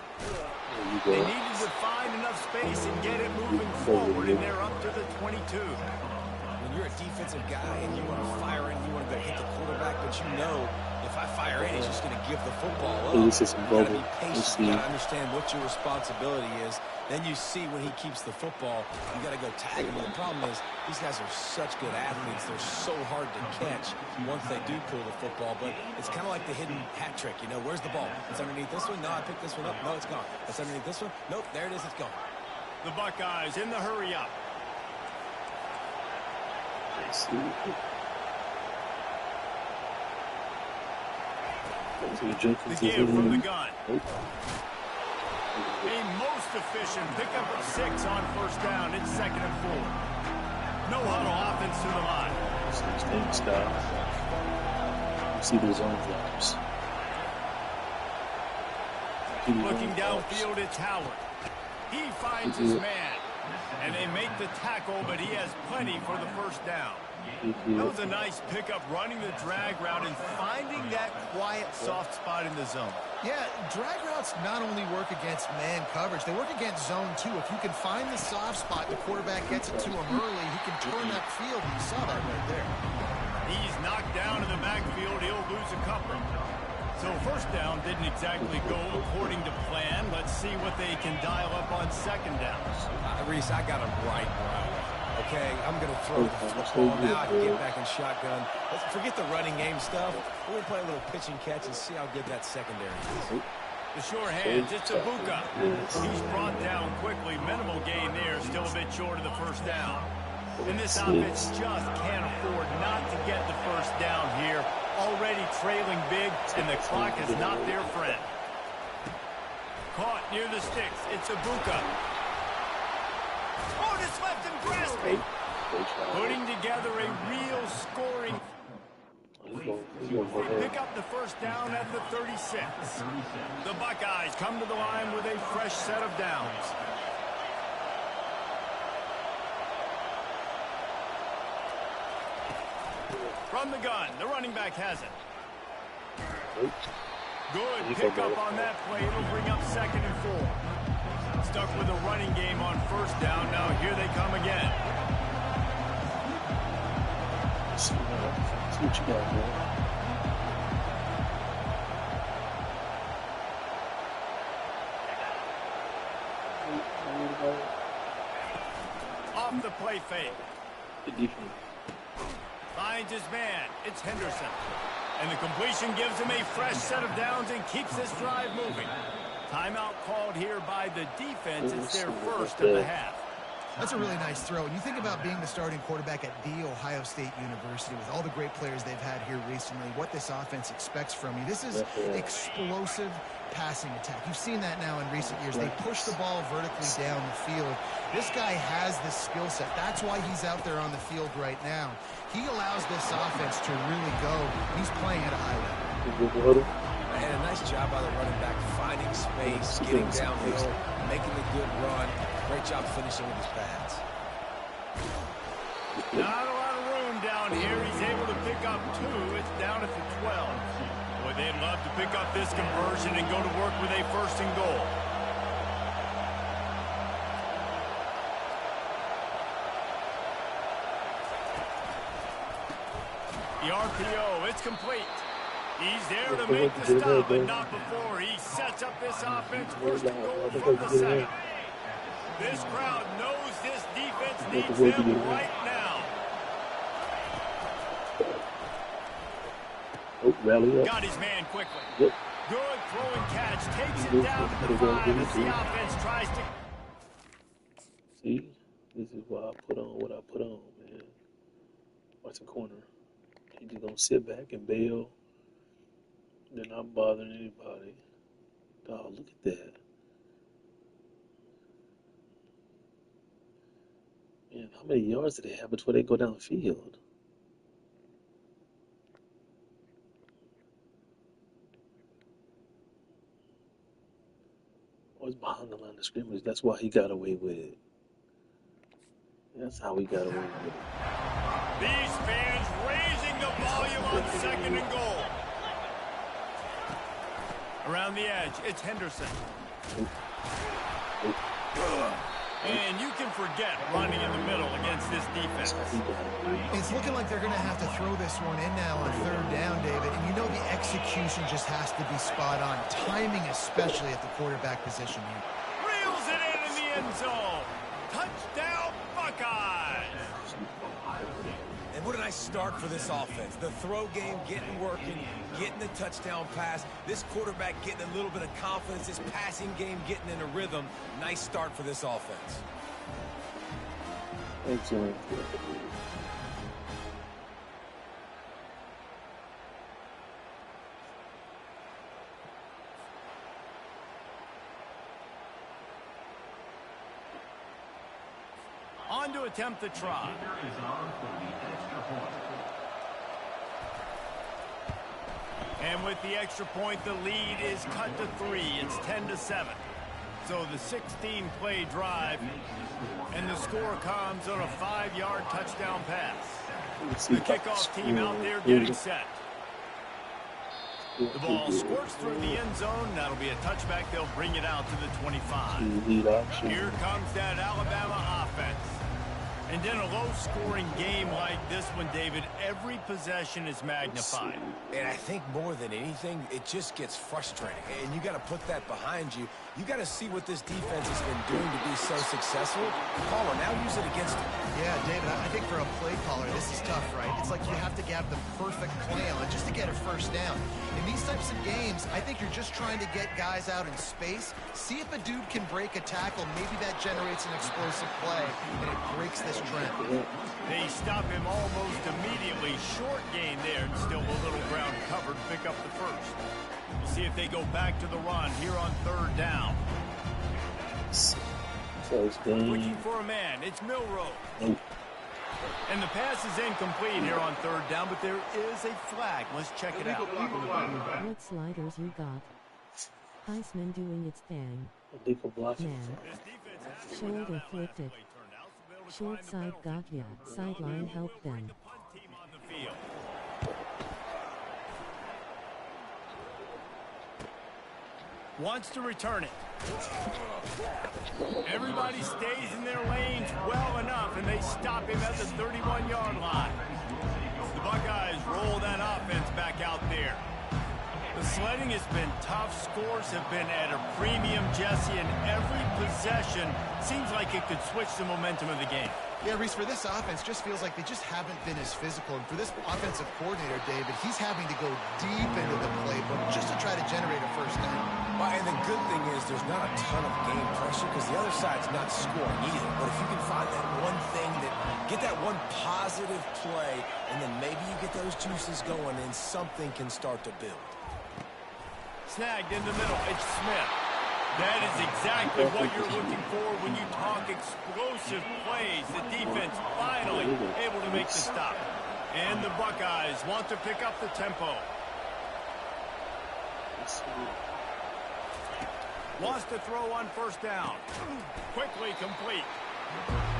They needed to find enough space and get it moving forward, and they're up to the 22. When you're a defensive guy and you want to fire in, you want to go hit the quarterback, but you know if I fire in, he's just going to give the football up. This is You got to be patient. You got to understand what your responsibility is. Then you see when he keeps the football, you got to go tag him. And the problem is these guys are such good athletes. They're so hard to catch once they do pull the football. But it's kind of like the hidden hat trick. You know, where's the ball? It's underneath this one. No, I picked this one up. No, it's gone. It's underneath this one. Nope, there it is. It's gone. The Buckeyes in the hurry up. Let's see. The give from the gun. A most efficient pickup of 6 on first down. It's 2nd and 4. No huddle offense to the line. See those arms drops. Looking downfield, it's Howard. He finds his man. And they make the tackle, but he has plenty for the first down. That was a nice pickup, running the drag route and finding that quiet, soft spot in the zone. Yeah, drag routes not only work against man coverage, they work against zone too. If you can find the soft spot, the quarterback gets it to him early, he can turn that field. You saw that right there. He's knocked down in the backfield. He'll lose a couple. So first down didn't exactly go according to plan. Let's see what they can dial up on second down. Reese, I got him right where I want. Okay, I'm going to throw the football now. I can get back in shotgun. Let's forget the running game stuff. We're going to play a little pitch and catch and see how good that secondary is. The sure hands, it's Ibuka. He's brought down quickly. Minimal gain there, still a bit short of the first down. And this offense just can't afford not to get the first down here. Already trailing big, and the clock is not their friend. Caught near the sticks. It's Ibuka. Oh, just left him grasping. Putting together a real scoring. Pick up the first down at the 36. The Buckeyes come to the line with a fresh set of downs. From the gun, the running back has it. Good pickup on that play. It'll bring up 2nd and 4. Stuck with a running game on first down. Now here they come again. See what you got, man. Off the play fake. Good defense. Finds his man. It's Henderson. And the completion gives him a fresh set of downs and keeps this drive moving. Timeout called here by the defense. It's their first of the half. That's a really nice throw. And you think about being the starting quarterback at The Ohio State University with all the great players they've had here recently, what this offense expects from you. This is explosive passing attack. You've seen that now in recent years. They push the ball vertically down the field. This guy has this skill set. That's why he's out there on the field right now. He allows this offense to really go. He's playing at a high level. And a nice job by the running back, finding space, getting downhill, making a good run. Great job finishing with his pads. Not a lot of room down here. He's able to pick up 2. It's down at the 12. Boy, they'd love to pick up this conversion and go to work with a 1st and goal. The RPO, it's complete. He's there to make the stop, but not before. He sets up this offense. 1st and goal from the 2nd. This crowd knows this defense needs them right now. Rally up. Got his man quickly. Yep. Good throw and catch. Takes it down to the 5 as the offense tries to... See? This is why I put on what I put on, man. Watch the corner. He just gonna sit back and bail. They're not bothering anybody. Dog, look at that. Man, how many yards do they have before they go down the field? Always behind the line of scrimmage. That's why he got away with it. That's how he got away with it. These fans raising the volume on 2nd and goal. Around the edge, it's Henderson. And you can forget running in the middle against this defense. It's looking like they're going to have to throw this one in now on 3rd down, David. And you know the execution just has to be spot on. Timing, especially at the quarterback position here. Reels it in the end zone. Touchdown, Buckeyes. And what a nice start for this offense. The throw game getting working, getting the touchdown pass. This quarterback getting a little bit of confidence. This passing game getting in a rhythm. Nice start for this offense. Excellent. On to attempt the try. And with the extra point, the lead is cut to 3. It's 10-7. So the 16-play drive, and the score comes on a 5-yard touchdown pass. The kickoff team out there getting set. The ball squirts through the end zone. That'll be a touchback. They'll bring it out to the 25. Here comes that Alabama offense. And in a low-scoring game like this one, David, every possession is magnified. And I think more than anything, it just gets frustrating. And you got to put that behind you. You got to see what this defense has been doing to be so successful. Caller, now use it against them. Yeah, David, I think for a play caller, this is tough, right? It's like you have to have the perfect play on just to get a 1st down. In these types of games, I think you're just trying to get guys out in space, see if a dude can break a tackle. Maybe that generates an explosive play, and it breaks this trend. They stop him almost immediately. Short gain there, and still a little ground covered. Pick up the 1st. We'll see if they go back to the run here on 3rd down. First game. Looking for a man. It's Milrow. And the pass is incomplete here on third down, but there is a flag. Let's check it out. What sliders you got? Heisman doing its thing. Illegal blocking. Man. Shoulder flipped it. Short side got ya. Sideline helped them. Wants to return it. Everybody stays in their lanes well enough, and they stop him at the 31-yard line. The Buckeyes roll that offense back out there. The sledding has been tough. Scores have been at a premium, Jesse, and every possession seems like it could switch the momentum of the game. Yeah, Reese, for this offense, just feels like they just haven't been as physical. And for this offensive coordinator, David, he's having to go deep into the playbook just to try to generate a first down. Well, and the good thing is there's not a ton of game pressure because the other side's not scoring either. But if you can find that one thing, get that one positive play, and then maybe you get those juices going and something can start to build. Snagged in the middle. It's Smith. That is exactly what you're looking for when you talk explosive plays. The defense finally able to make the stop. And the Buckeyes want to pick up the tempo. Wants to throw on first down. Quickly complete.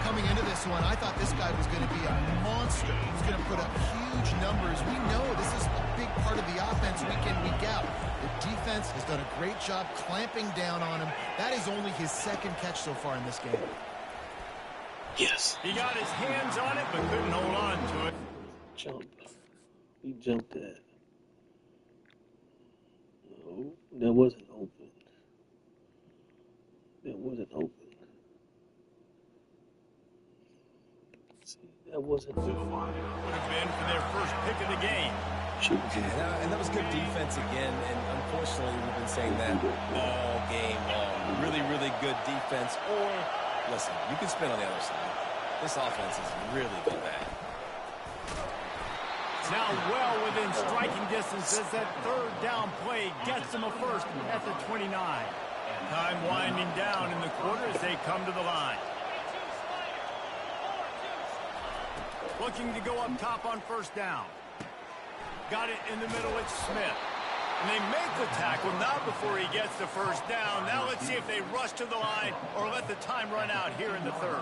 Coming into this one, I thought this guy was going to be a monster. He's going to put up huge numbers. We know this is a big part of the offense week in, week out. The defense has done a great job clamping down on him. That is only his second catch so far in this game. Yes. He got his hands on it, but couldn't hold on to it. Jump. He jumped that. No, that wasn't open. That wasn't open. That wasn't Would have been for their first pick of the game. And that was good defense again. And unfortunately, we've been saying that all game long. Really, really good defense. Or, listen, you can spin on the other side. This offense is really been bad. Now well within striking distance as that third down play gets them a first at the 29. Time winding down in the quarter as they come to the line. Looking to go up top on first down. Got it in the middle, it's Smith. And they make the tackle, not before he gets the first down. Now let's see if they rush to the line or let the time run out here in the third.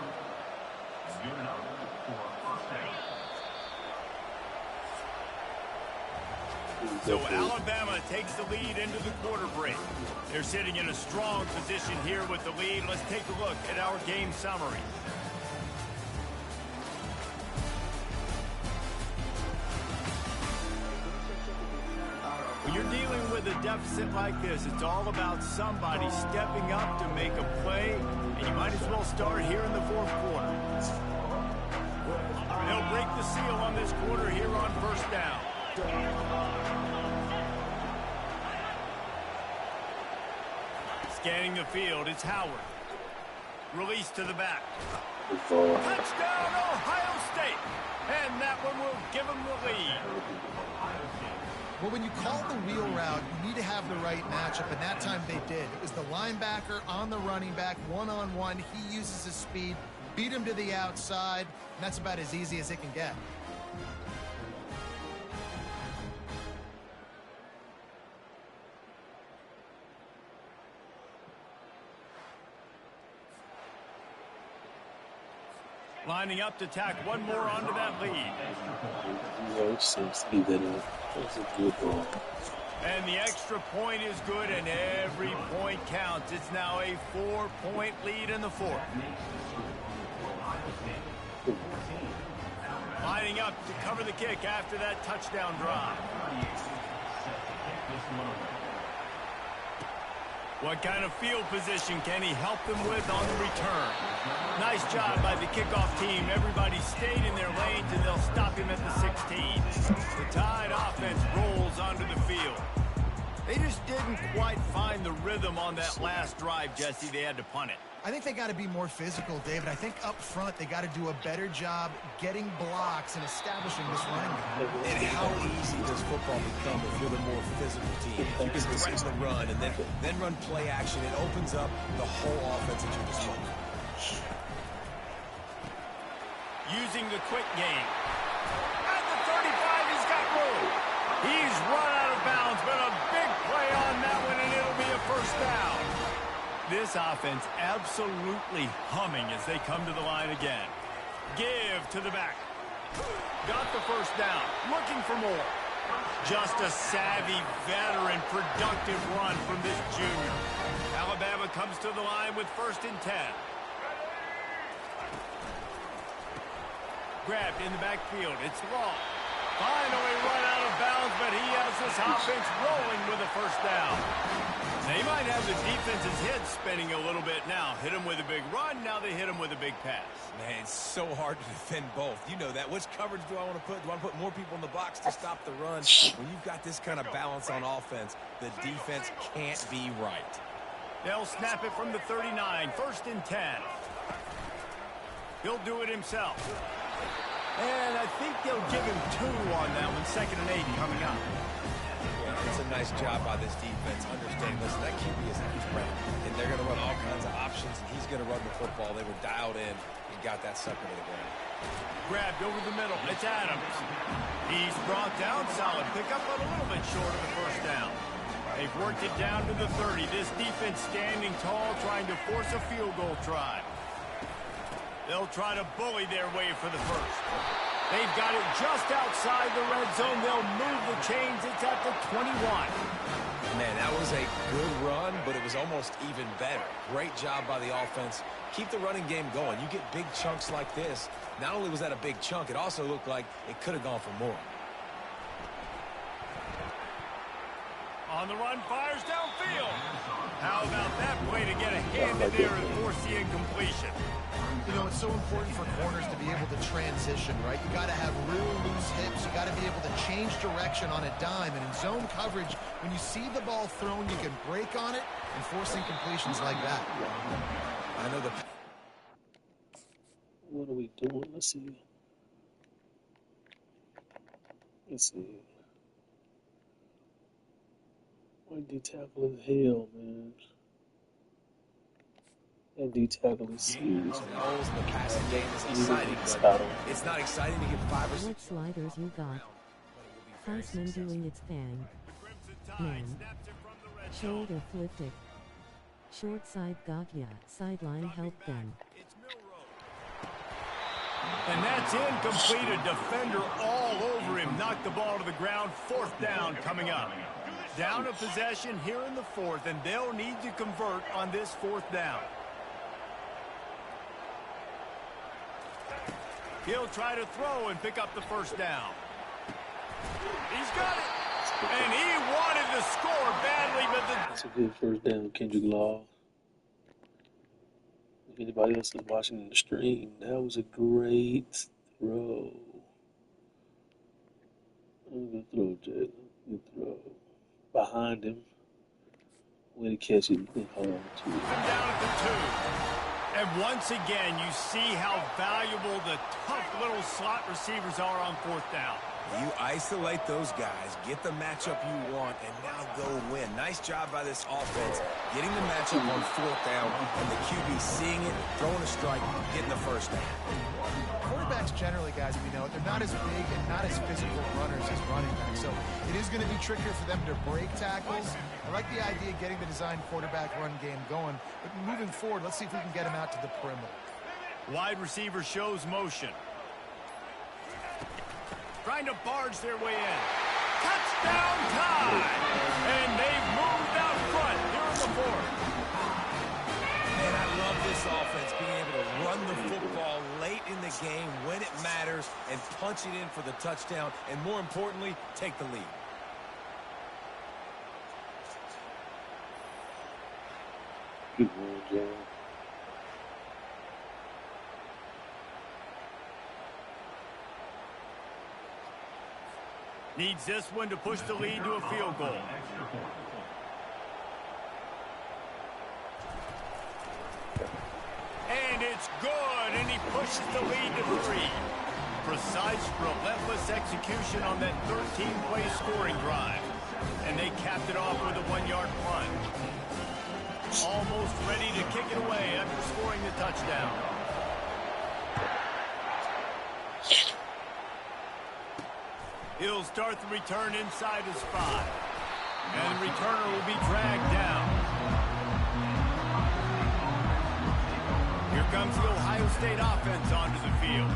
So Alabama takes the lead into the quarter break. They're sitting in a strong position here with the lead. Let's take a look at our game summary. When you're dealing with a deficit like this, it's all about somebody stepping up to make a play, and you might as well start here in the fourth quarter. They'll break the seal on this quarter here on first down. Scanning the field, it's Howard. Release to the back. Touchdown, Ohio State! And that one will give them the lead. Well, when you call the wheel route, you need to have the right matchup, and that time they did. It was the linebacker on the running back, one-on-one. He uses his speed, beat him to the outside, and that's about as easy as it can get. Lining up to tack one more onto that lead. That's a good ball. And the extra point is good, and every point counts. It's now a 4-point lead in the fourth. Lining up to cover the kick after that touchdown drive. What kind of field position can he help them with on the return? Nice job by the kickoff team. Everybody stayed in their lanes, and they'll stop him at the 16. The Tide offense rolls onto the field. They just didn't quite find the rhythm on that last drive, Jesse. They had to punt it. I think they got to be more physical, David. I think up front they got to do a better job getting blocks and establishing this running game. And how easy does football become if you're the more physical team? If you can threaten the run and then run play action, it opens up the whole offense at your disposal. using the quick game. At the 35, he's got room. He's run out of bounds, but a big play on that one, and it'll be a first down. This offense absolutely humming as they come to the line again. Give to the back. Got the first down. Looking for more. Just a savvy, veteran, productive run from this junior. Alabama comes to the line with 1st and 10. Grabbed in the backfield. It's long. Finally run out of bounds, but he has this offense rolling with a first down. They might have the defense's head spinning a little bit now. Hit him with a big run, now they hit him with a big pass. Man, it's so hard to defend both. You know that. Which coverage do I want to put? Do I want to put more people in the box to stop the run? When you've got this kind of balance on offense, the defense can't be right. They'll snap it from the 39, 1st and 10. He'll do it himself. And I think they'll give him 2 on that one, 2nd and 8 coming up. Yeah, it's a nice job by this defense, understanding, listen, that QB is not threat, and they're going to run all kinds of options, and he's going to run the football. They were dialed in and got that sucker to the ground. Grabbed over the middle. It's Adams. He's brought down. Solid pickup, but a little bit short of the first down. They've worked it down to the 30. This defense standing tall, trying to force a field goal try. They'll try to bully their way for the first. They've got it just outside the red zone. They'll move the chains. It's at the 21. Man, that was a good run, but it was almost even better. Great job by the offense. Keep the running game going. You get big chunks like this. Not only was that a big chunk, it also looked like it could have gone for more. On the run, fires downfield. How about that play to get a hand in there and force the incompletion? You know, it's so important for corners to be able to transition, right? You got to have real loose hips. You got to be able to change direction on a dime. And in zone coverage, when you see the ball thrown, you can break on it and force incompletions like that. I know the... What are we doing? Let's see. My D tackle is hell, man. That D tackle is serious. Holes in the passing game is exciting, but it's not exciting to get 5 or 6. What sliders you got? Heisman doing its thing. Man. Shoulder flipped it. Short side got ya. Sideline helped them. And that's incomplete. A defender all over him. Knocked the ball to the ground. 4th down coming up. Down a possession here in the 4th, and they'll need to convert on this 4th down. He'll try to throw and pick up the first down. He's got it. And he wanted to score badly, but that's a good first down, Kendrick Law. If anybody else is watching the stream, that was a great throw. Good throw, Jalen. Good throw. Behind him. Way to catch it and hold on to it. Down at the 2. And once again, you see how valuable the tough little slot receivers are on 4th down. You isolate those guys, get the matchup you want, and now go win. Nice job by this offense, getting the matchup on 4th down, and the QB seeing it, throwing a strike, getting the first down. Quarterbacks generally, guys, we know, they're not as big and not as physical runners as running backs. So it is going to be trickier for them to break tackles. I like the idea of getting the design quarterback run game going. But moving forward, let's see if we can get him out to the perimeter. Wide receiver shows motion. Trying to barge their way in. Touchdown time! And they've moved out front here in the 4th. Man, I love this offense, being able to run the football late in the game when it matters and punch it in for the touchdown, and more importantly, take the lead. Good one, John. Needs this one to push the lead to a field goal. And it's good, and he pushes the lead to 3. Precise, relentless execution on that 13-play scoring drive. And they capped it off with a 1-yard plunge. Almost ready to kick it away after scoring the touchdown. He'll start the return inside his 5. And the returner will be dragged down. Here comes the Ohio State offense onto the field.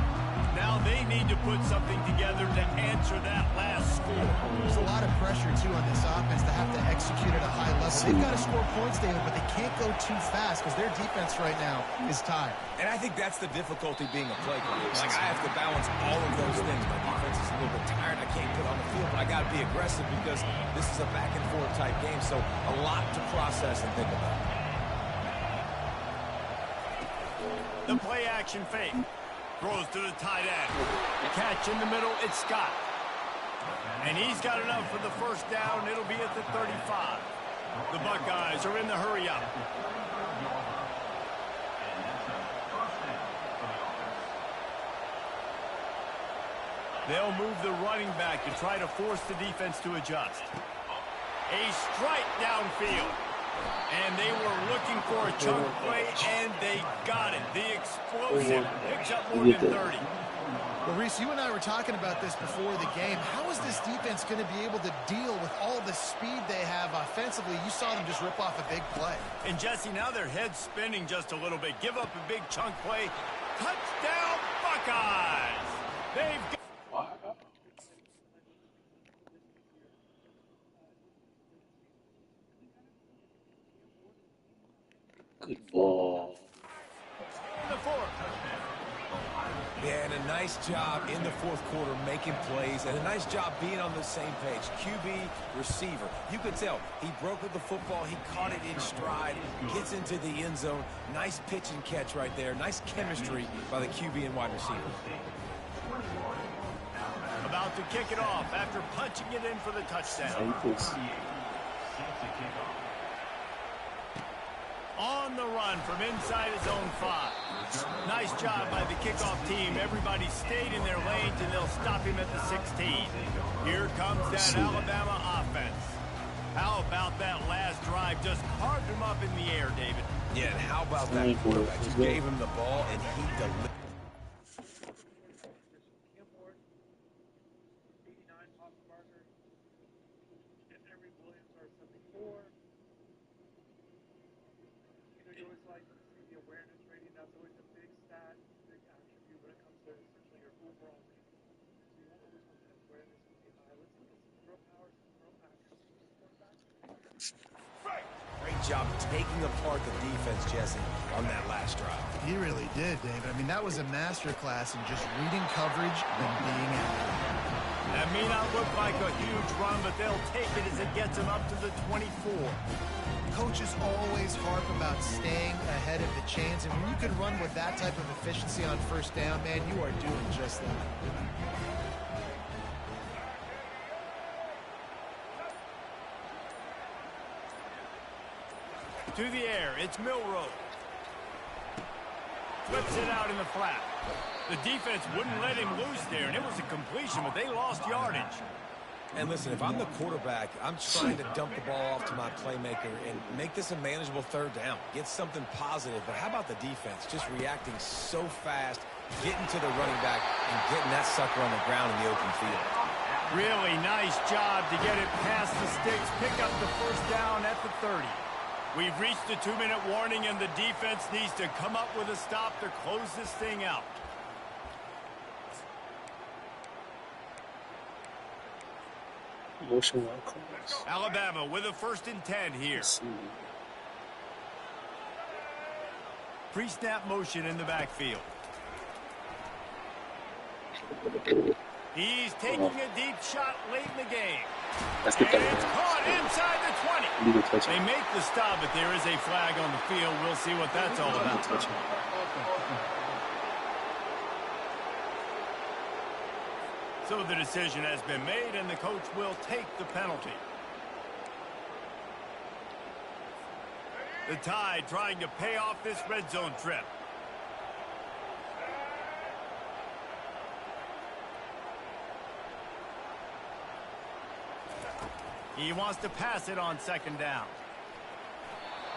Now they need to put something together to answer that last score. There's a lot of pressure, too, on this offense to have to execute at a high level. They've got to score points, David, but they can't go too fast because their defense right now is tired. And I think that's the difficulty being a play caller. Like, I have to balance all of those things. My defense is a little bit tired. I can't put on the field, but I got to be aggressive because this is a back-and-forth type game, so a lot to process and think about. The play-action fake. Throws to the tight end. Catch in the middle, it's Scott. And he's got enough for the first down. It'll be at the 35. The Buckeyes are in the hurry up. They'll move the running back to try to force the defense to adjust. A strike downfield. And they were looking for a chunk play, and they got it. The explosive picks up more than 30. Well, Reese, you and I were talking about this before the game. How is this defense going to be able to deal with all the speed they have offensively? You saw them just rip off a big play. And, Jesse, now their head's spinning just a little bit. Give up a big chunk play. Touchdown, Buckeyes! They've got... Good ball. The 4th. Yeah, and a nice job in the fourth quarter making plays, and a nice job being on the same page. QB, receiver. You could tell he broke with the football. He caught it in stride, gets into the end zone. Nice pitch and catch right there. Nice chemistry by the QB and wide receiver. About to kick it off after punching it in for the touchdown. On the run from inside his own 5. Nice job by the kickoff team. Everybody stayed in their lanes, and they'll stop him at the 16. Here comes that Alabama offense. How about that last drive? Just carved him up in the air, David. Yeah, and how about that quarterback? Just gave him the ball, and he delivered. Great job taking apart the defense, Jesse, on that last drive. He really did, David. I mean, that was a masterclass in just reading coverage and being accurate. That may not look like a huge run, but they'll take it as it gets them up to the 24. Coaches always harp about staying ahead of the chains, and when you can run with that type of efficiency on first down, man, you are doing just that. To the air, it's Milroe. Flips it out in the flat. The defense wouldn't let him loose there, and it was a completion, but they lost yardage. And listen, if I'm the quarterback, I'm trying to dump the ball off to my playmaker and make this a manageable third down. Get something positive. But how about the defense? Just reacting so fast, getting to the running back, and getting that sucker on the ground in the open field. Really nice job to get it past the sticks, pick up the first down at the 30. We've reached the 2-minute warning, and the defense needs to come up with a stop to close this thing out. Motion well calls. Alabama with a 1st and 10 here. Pre-snap motion in the backfield. He's taking a deep shot late in the game. That's the and it's caught inside the 20. They make the stop, but there is a flag on the field. We'll see what that's all about. So the decision has been made, and the coach will take the penalty. The Tide trying to pay off this red zone trip. He wants to pass it on 2nd down.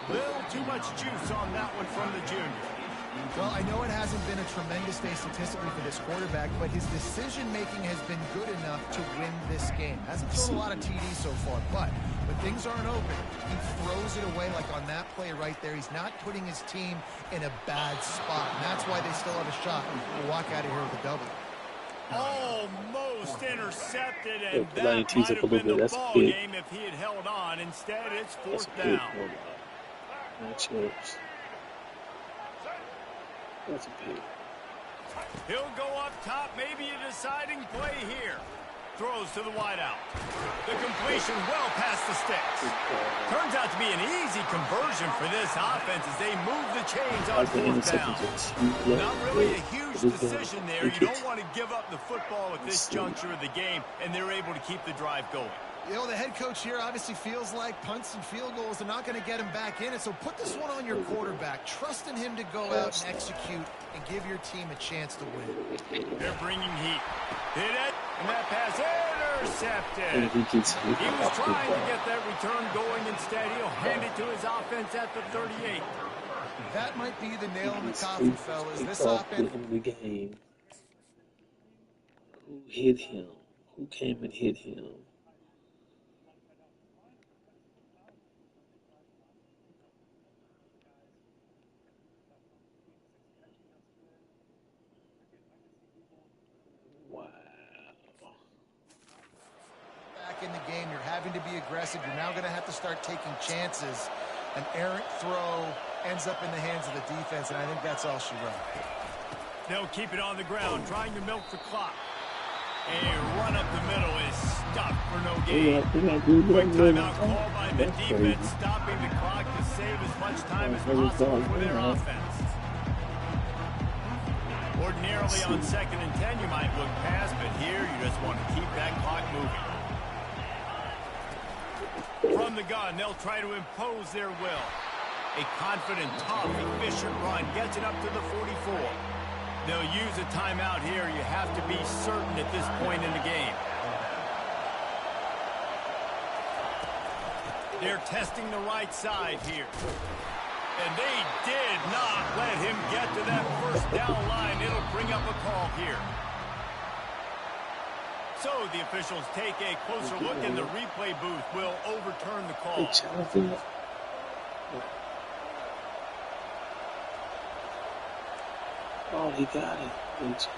Little too much juice on that one from the junior. Well, I know it hasn't been a tremendous day statistically for this quarterback, but his decision-making has been good enough to win this game. Hasn't thrown a lot of TDs so far, but when things aren't open, he throws it away like on that play right there. He's not putting his team in a bad spot, and that's why they still have a shot to walk out of here with a W. Almost intercepted, and Yeah, that might have been the that's ball big. game if he had held on. Instead, it's That's fourth a big down. one. Matchups. That's a big. He'll go up top, maybe a deciding play here. Throws to the wideout. The completion well past the sticks. Turns out to be an easy conversion for this offense as they move the chains on fourth down. Not really a huge decision there. You don't want to give up the football at this juncture of the game, and they're able to keep the drive going. You know, the head coach here obviously feels like punts and field goals are not going to get him back in it, so put this one on your quarterback. Trust in him to go out and execute and give your team a chance to win. They're bringing heat. Hit it, and that pass intercepted. He was trying to get that return going. Instead, he'll hand it to his offense at the 38. That might be the nail in the coffin, fellas. This offense... The game. Who hit him? Who came and hit him? In the game, you're having to be aggressive. You're now going to have to start taking chances. An errant throw ends up in the hands of the defense, and I think that's all she wrote. They'll keep it on the ground, trying to milk the clock. A run up the middle is stopped for no gain. Quick timeout call by the defense, stopping the clock to save as much time as possible for their offense. Ordinarily on 2nd and 10, you might look past, but here you just want to keep that clock moving. From the gun, they'll try to impose their will. A confident, tough, efficient run gets it up to the 44. They'll use a timeout here. You have to be certain at this point in the game. They're testing the right side here. And they did not let him get to that first down line. It'll bring up a call here. So the officials take a closer look, and the replay booth will overturn the call. Oh, he got it.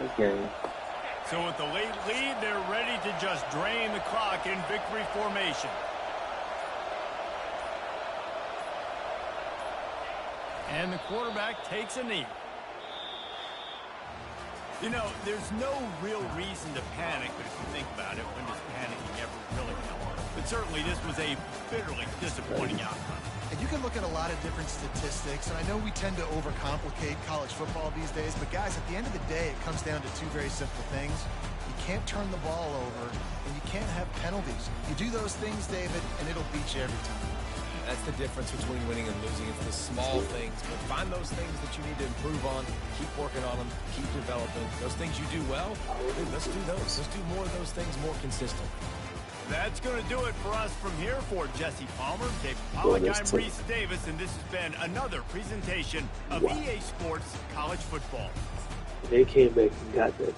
Okay. So with the late lead, they're ready to just drain the clock in victory formation. And the quarterback takes a knee. You know, there's no real reason to panic, but if you think about it, when does panicking ever really help? But certainly this was a bitterly disappointing outcome. And you can look at a lot of different statistics, and I know we tend to overcomplicate college football these days, but guys, at the end of the day, it comes down to two very simple things. You can't turn the ball over, and you can't have penalties. You do those things, David, and it'll beat you every time. That's the difference between winning and losing. It's the small things, but find those things that you need to improve on. Keep working on them. Keep developing. Those things you do well, dude, let's do those. Let's do more of those things more consistent. That's going to do it for us from here. For Jesse Palmer, Dave Pollack, I'm Reese Davis, and this has been another presentation of EA Sports College Football. They came back and got that.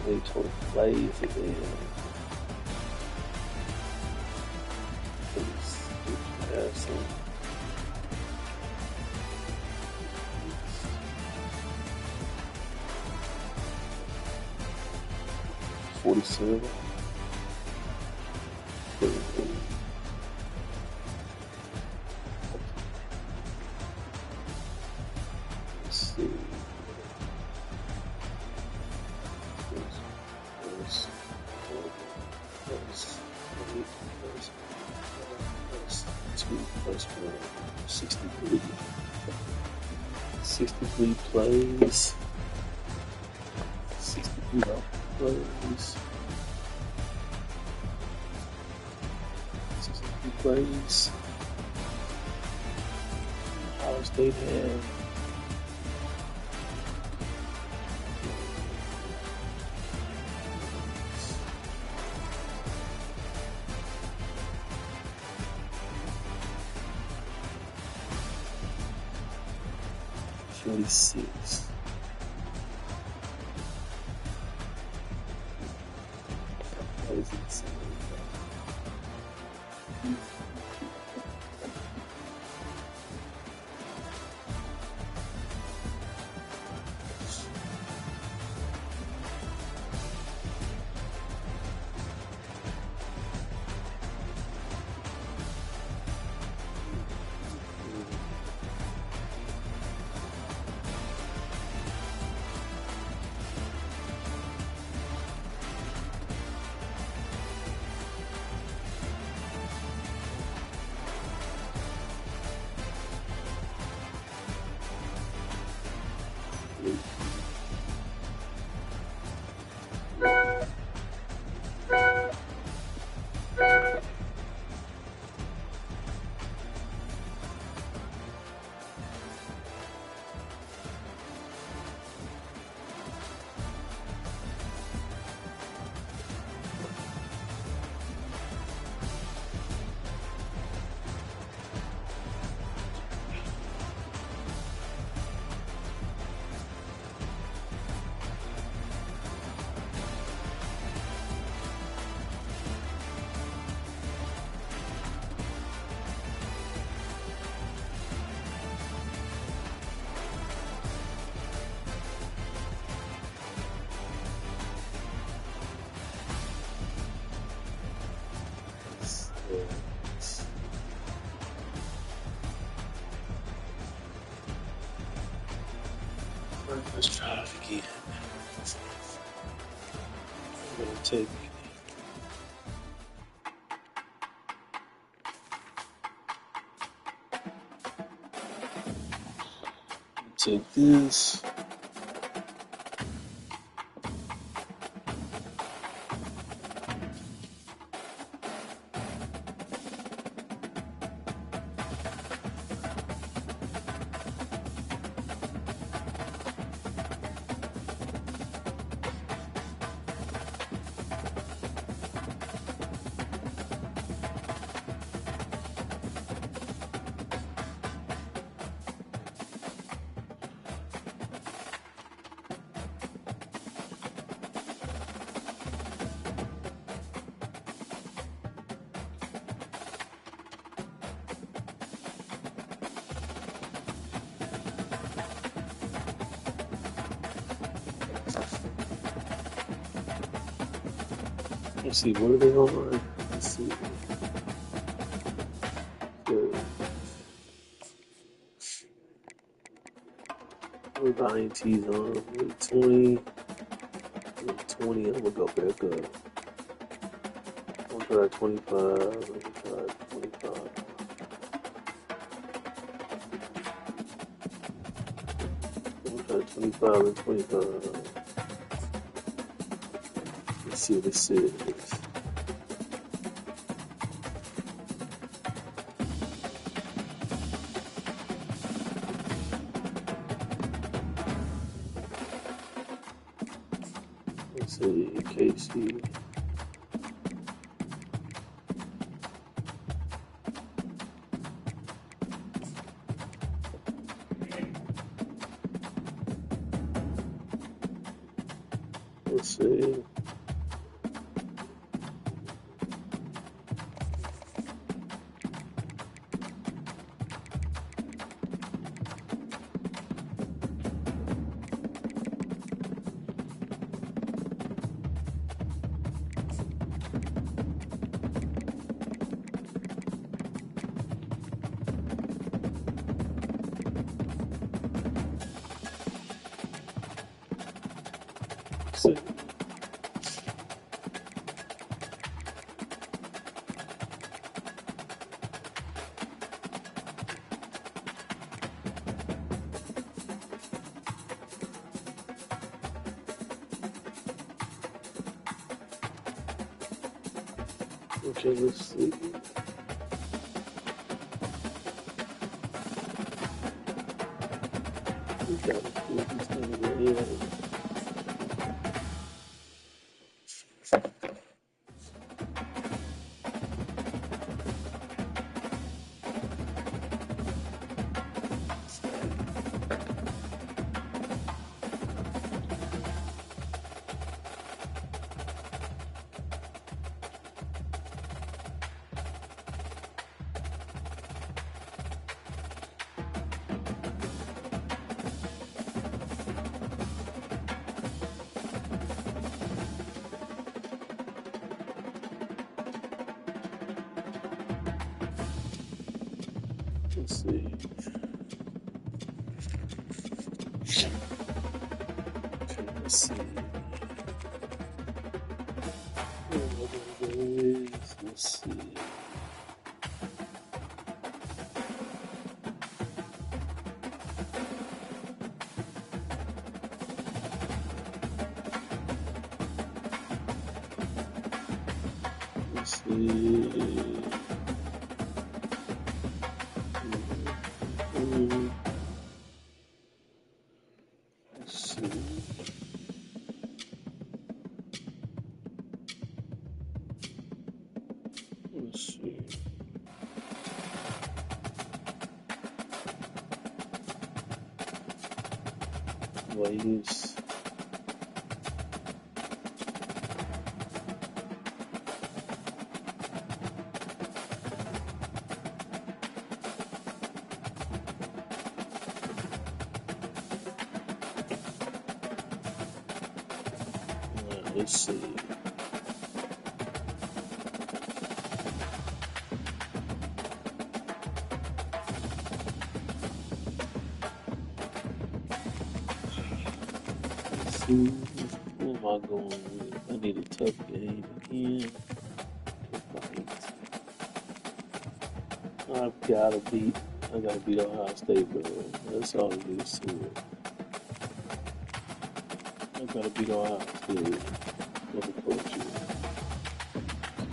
They told plays again. Some 47. Let's see. That's 63. 63 plays. 63 plays. He plays. Ohio State had. $46. That is insane. Let's try it again. I'm gonna take this. Let's see, what are they on? Let's see. What are the INTs on? 20. 20. I'm gonna go back up. I'm gonna try 25. I'm gonna try 25. I'm gonna try 25 and 25. Let's see what it says. Let's see, KC. Let's see. See. Okay, let's see. We got to pull this thing away. Let's see. Let's see. Let's see. Let's see. Let's see. Let's see. Waves. Let's see. Who am I going with? I need a tough game again. I gotta beat Ohio State, bro. That's all it is to it. I gotta beat Ohio State. Never coach you.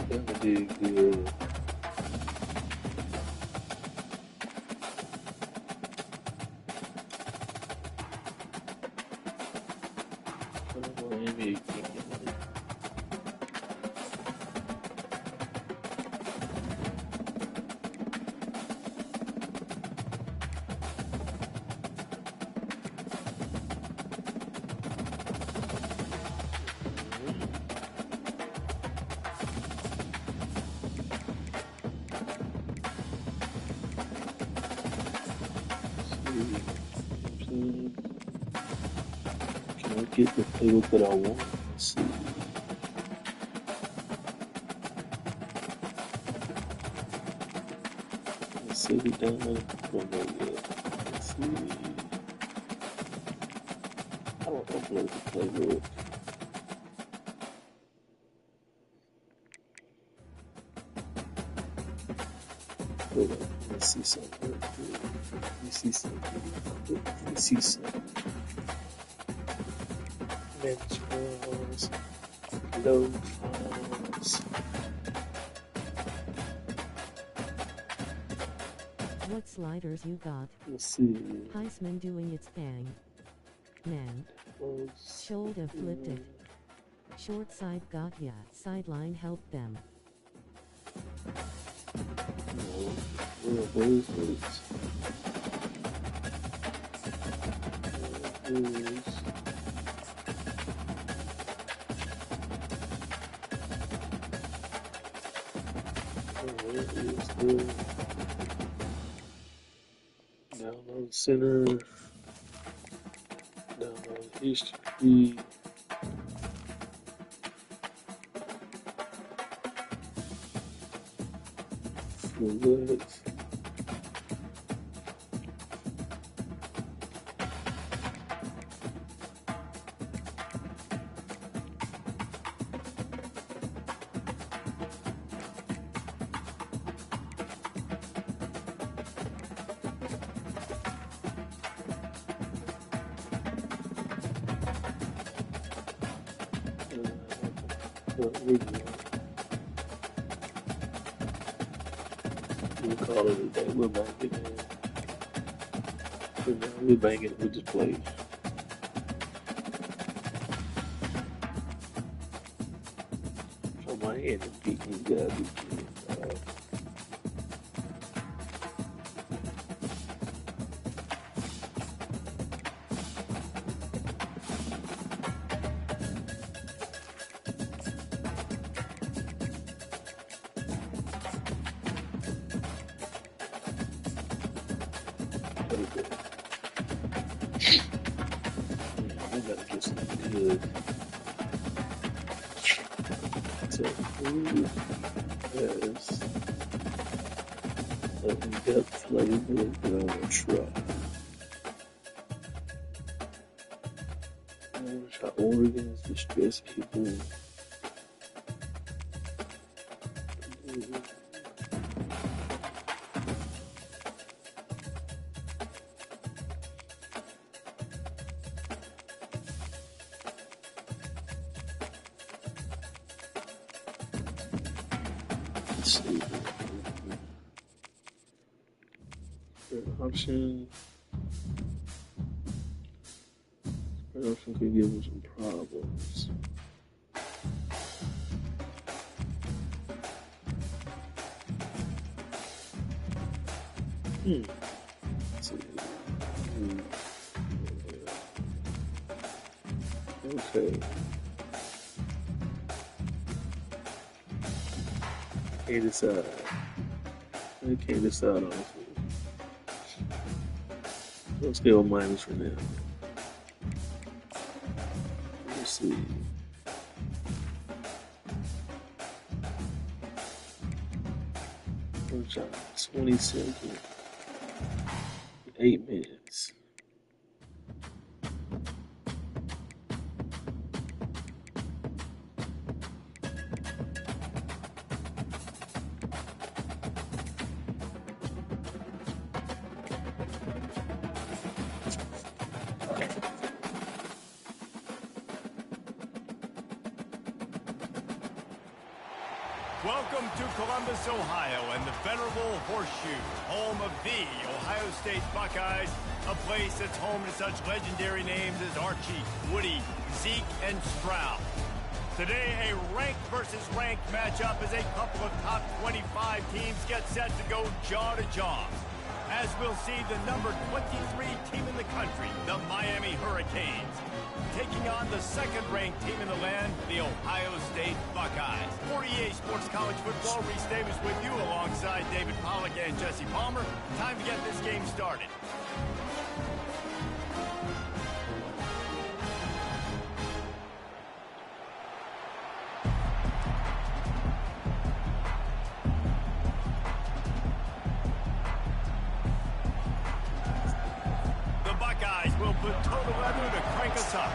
That did good. Maybe you can't get it. Can I get the playbook that I want? Let's see. Let's see we done. Don't know yet. Let's see. I don't upload the playbook. Hold on. Let's see something. Let me see something. Let me see something. Men's balls, low balls. What sliders you got? Let's see. Heisman doing its thing. Man. Shoulder flipped it. Short side got ya. Sideline helped them. Where's the download center, download history. Good. We'll call it a day. We're back again. We're banging with this play. From my end and beat me, God. I gotta get something good. So, who has a depth flavor that I want to try? I want to try Oregon's Distress People. Let's see. Third option. Third option could give him some problems. Let's see. Okay. Can't decide. I can't decide honestly. Let's go minus for now. Let's see. First shot, 20 seconds. 8 minutes. Welcome to Columbus, Ohio, and the venerable Horseshoe, home of the Ohio State Buckeyes, a place that's home to such legendary names as Archie, Woody, Zeke, and Stroud. Today, a ranked versus ranked matchup as a couple of top 25 teams get set to go jaw to jaw. As we'll see the number 23 team in the country, the Miami Hurricanes, taking on the second-ranked team in the land, the Ohio State Buckeyes. For EA Sports College Football, Reese Davis with you alongside David Pollack and Jesse Palmer. Time to get this game started. The Buckeyes will put total revenue to crank us up.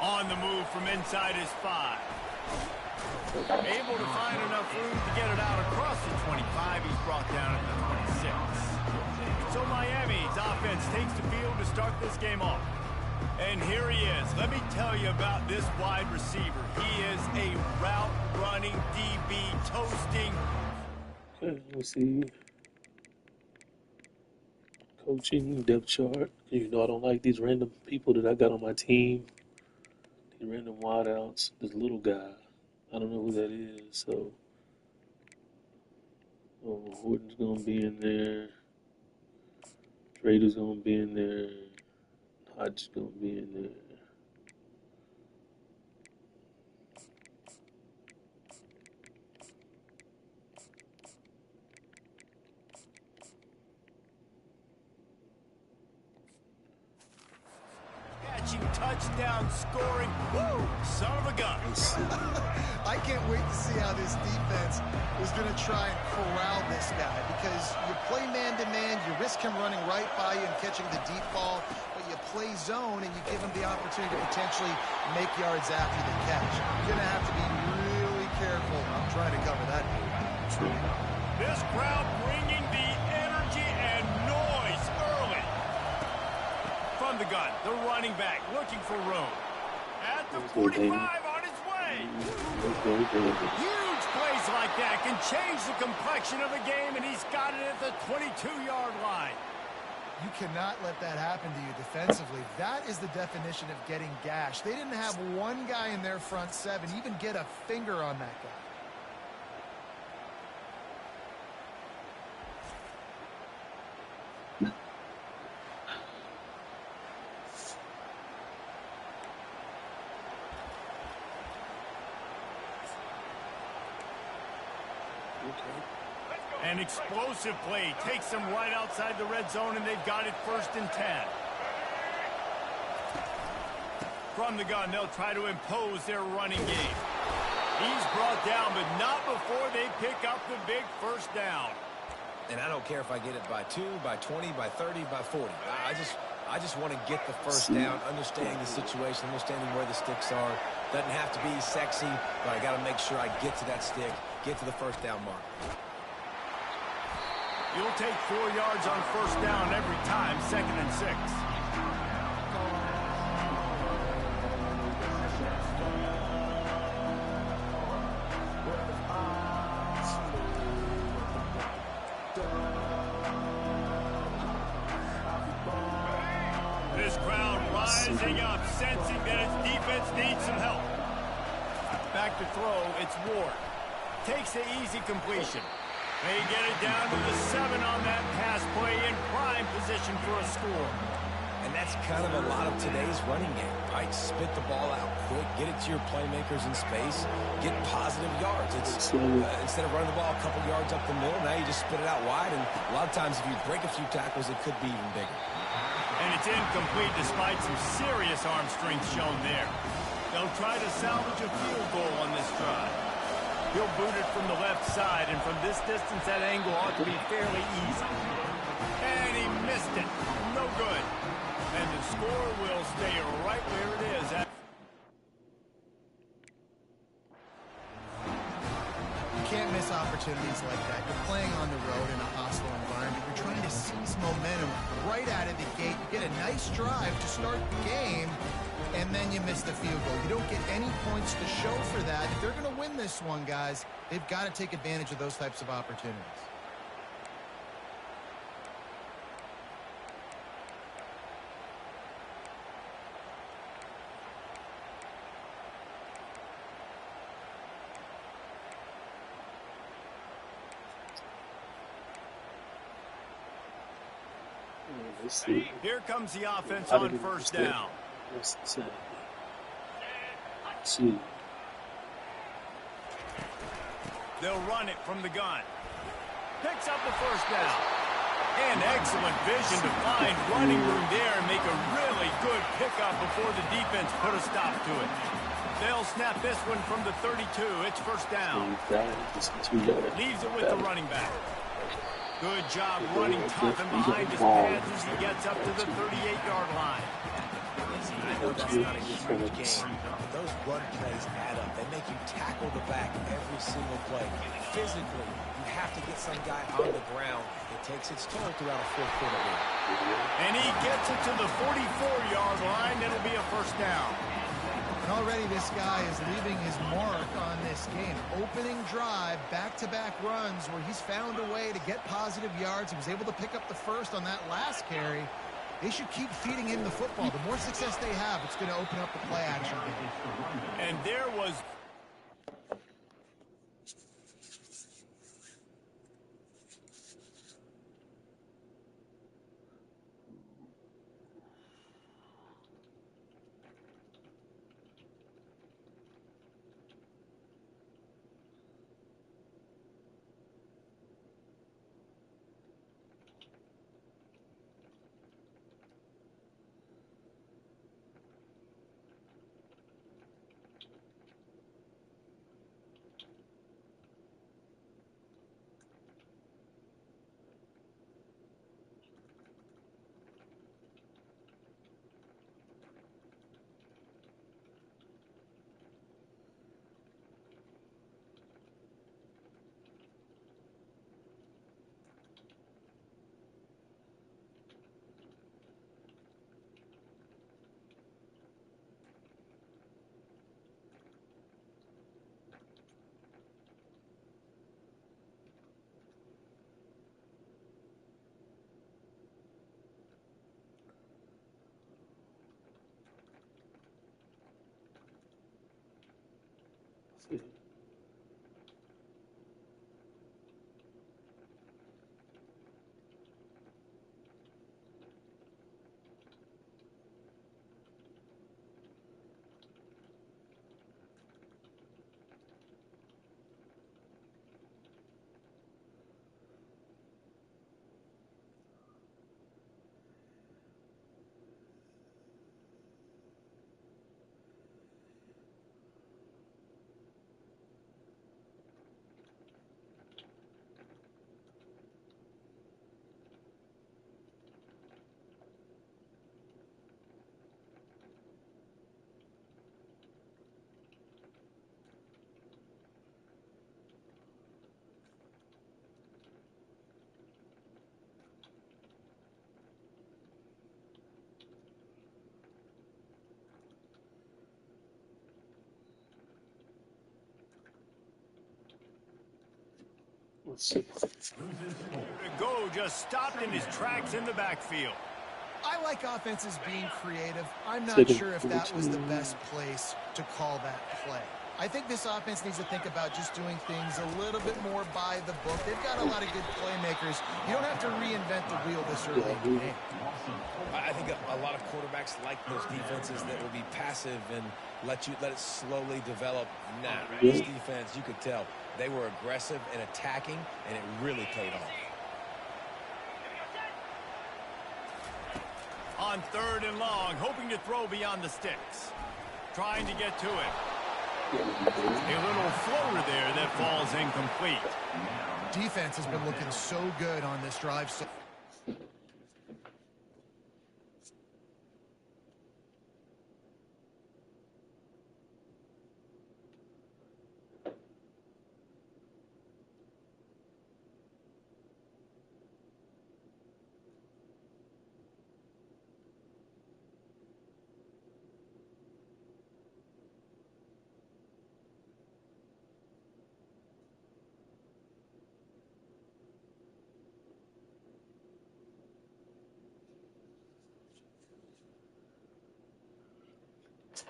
On the move from inside his 5. Able to find enough room to get it out across the 25. He's brought down at the 26. So Miami's offense takes the field to start this game off. And here he is. Let me tell you about this wide receiver. He is a route-running DB toasting. Okay, let's see. Coaching depth chart. You know I don't like these random people that I got on my team. These random wideouts. This little guy. I don't know who that is. So, Horton's gonna be in there. Trader's gonna be in there. Hodge's gonna be in there. Touchdown scoring. Woo! Son of a gun. I can't wait to see how this defense is going to try and corral this guy, because you play man-to-man, you risk him running right by you and catching the deep ball, but you play zone and you give him the opportunity to potentially make yards after the catch. You're going to have to be really careful trying to cover that. This crowd bringing the energy and noise early. From the gun, the running back looking for room. At the 45 on his way. Huge plays Plays like that can change the complexion of a game, and he's got it at the 22-yard line. You cannot let that happen to you defensively. That is the definition of getting gashed. They didn't have one guy in their front seven even get a finger on that guy. An explosive play takes them right outside the red zone, and they've got it 1st and 10. From the gun, they'll try to impose their running game. He's brought down, but not before they pick up the big 1st down. And I don't care if I get it by 2, by 20, by 30, by 40. I just want to get the 1st down, understanding the situation, understanding where the sticks are. Doesn't have to be sexy, but I got to make sure I get to that stick, get to the 1st down mark. You'll take 4 yards on 1st down every time, 2nd and 6. This crowd rising up, sensing that its defense needs some help. Back to throw, it's Ward. Takes the easy completion. They get it down to the 7 on that pass play, in prime position for a score. And that's kind of a lot of today's running game, right? Spit the ball out quick, get it to your playmakers in space, get positive yards. It's instead of running the ball a couple yards up the middle, now you just spit it out wide, and a lot of times if you break a few tackles, it could be even bigger. And it's incomplete despite some serious arm strength shown there. They'll try to salvage a field goal on this drive. He'll boot it from the left side, and from this distance, that angle ought to be fairly easy. And he missed it. No good. And the score will stay right where it is. You can't miss opportunities like that. You're playing on the road in a hostile environment. You're trying to seize momentum right out of the gate. You get a nice drive to start the game, and then you miss the field goal. You don't get any points to show for that. If they're going to win this one, guys, they've got to take advantage of those types of opportunities. Here comes the offense on 1st down. Let's see. They'll run it from the gun. Picks up the 1st down. And excellent vision to find running room there and make a really good pickup before the defense put a stop to it. They'll snap this one from the 32. It's 1st down. Leaves it with the running back. Good job running tough and behind his pads as he gets up to the 38-yard line. I know that's not a huge game, but those run plays add up. They make you tackle the back every single play. Physically, you have to get some guy on the ground. It takes its toll throughout a 4-quarter game. And he gets it to the 44-yard line. It'll be a 1st down. And already this guy is leaving his mark on this game. Opening drive, back-to-back runs where he's found a way to get positive yards. He was able to pick up the 1st on that last carry. They should keep feeding him the football. The more success they have, it's going to open up the play-action game. And there was... See. Let's see. The go just stopped in his tracks in the backfield. I like offenses being creative. I'm not Second sure if that was the 42. best place to call that play. I think this offense needs to think about just doing things a little bit more by the book. They've got a lot of good playmakers. You don't have to reinvent the wheel this early in the game. I think a lot of quarterbacks like those defenses that will be passive and let it slowly develop. Nah, this defense, you could tell, they were aggressive and attacking, and it really paid off. On 3rd and long, hoping to throw beyond the sticks. Trying to get to it. A little floater there that falls incomplete. Defense has been looking so good on this drive. So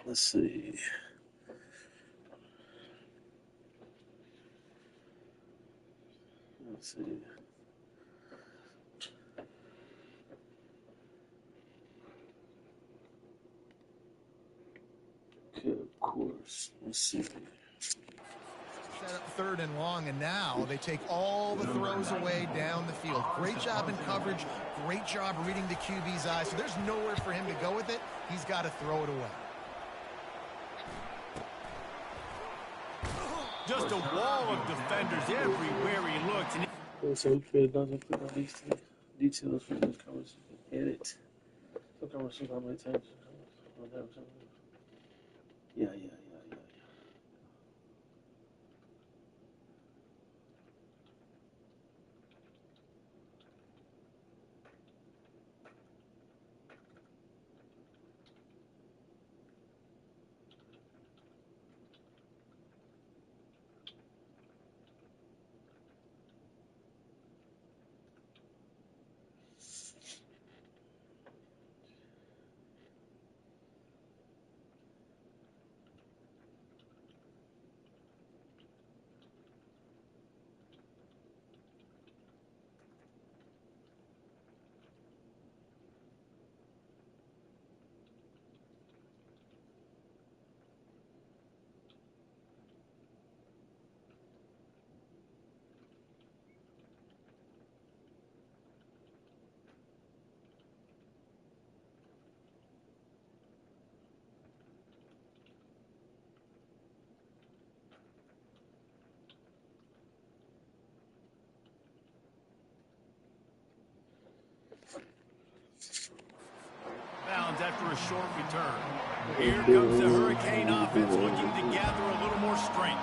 Let's see. Let's see. Okay, of course. Let's see. set up 3rd and long, and now they take all the throws away down the field. Great job in coverage. Great job reading the QB's eyes. So there's nowhere for him to go with it. He's got to throw it away. Just a wall of defenders everywhere he looks. And So we created another details for those covers. Edit. So covers how many times? Yeah. bounds after a short return. Here comes the Hurricane offense looking to gather a little more strength.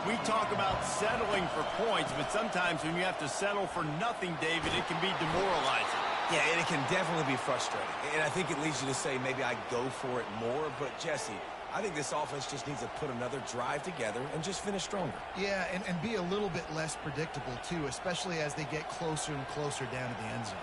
We talk about settling for points, but sometimes when you have to settle for nothing, David, it can be demoralizing. Yeah, and it can definitely be frustrating. And I think it leads you to say maybe I go for it more. But, Jesse, I think this offense just needs to put another drive together and just finish stronger. Yeah, and be a little bit less predictable, too, especially as they get closer and closer down to the end zone.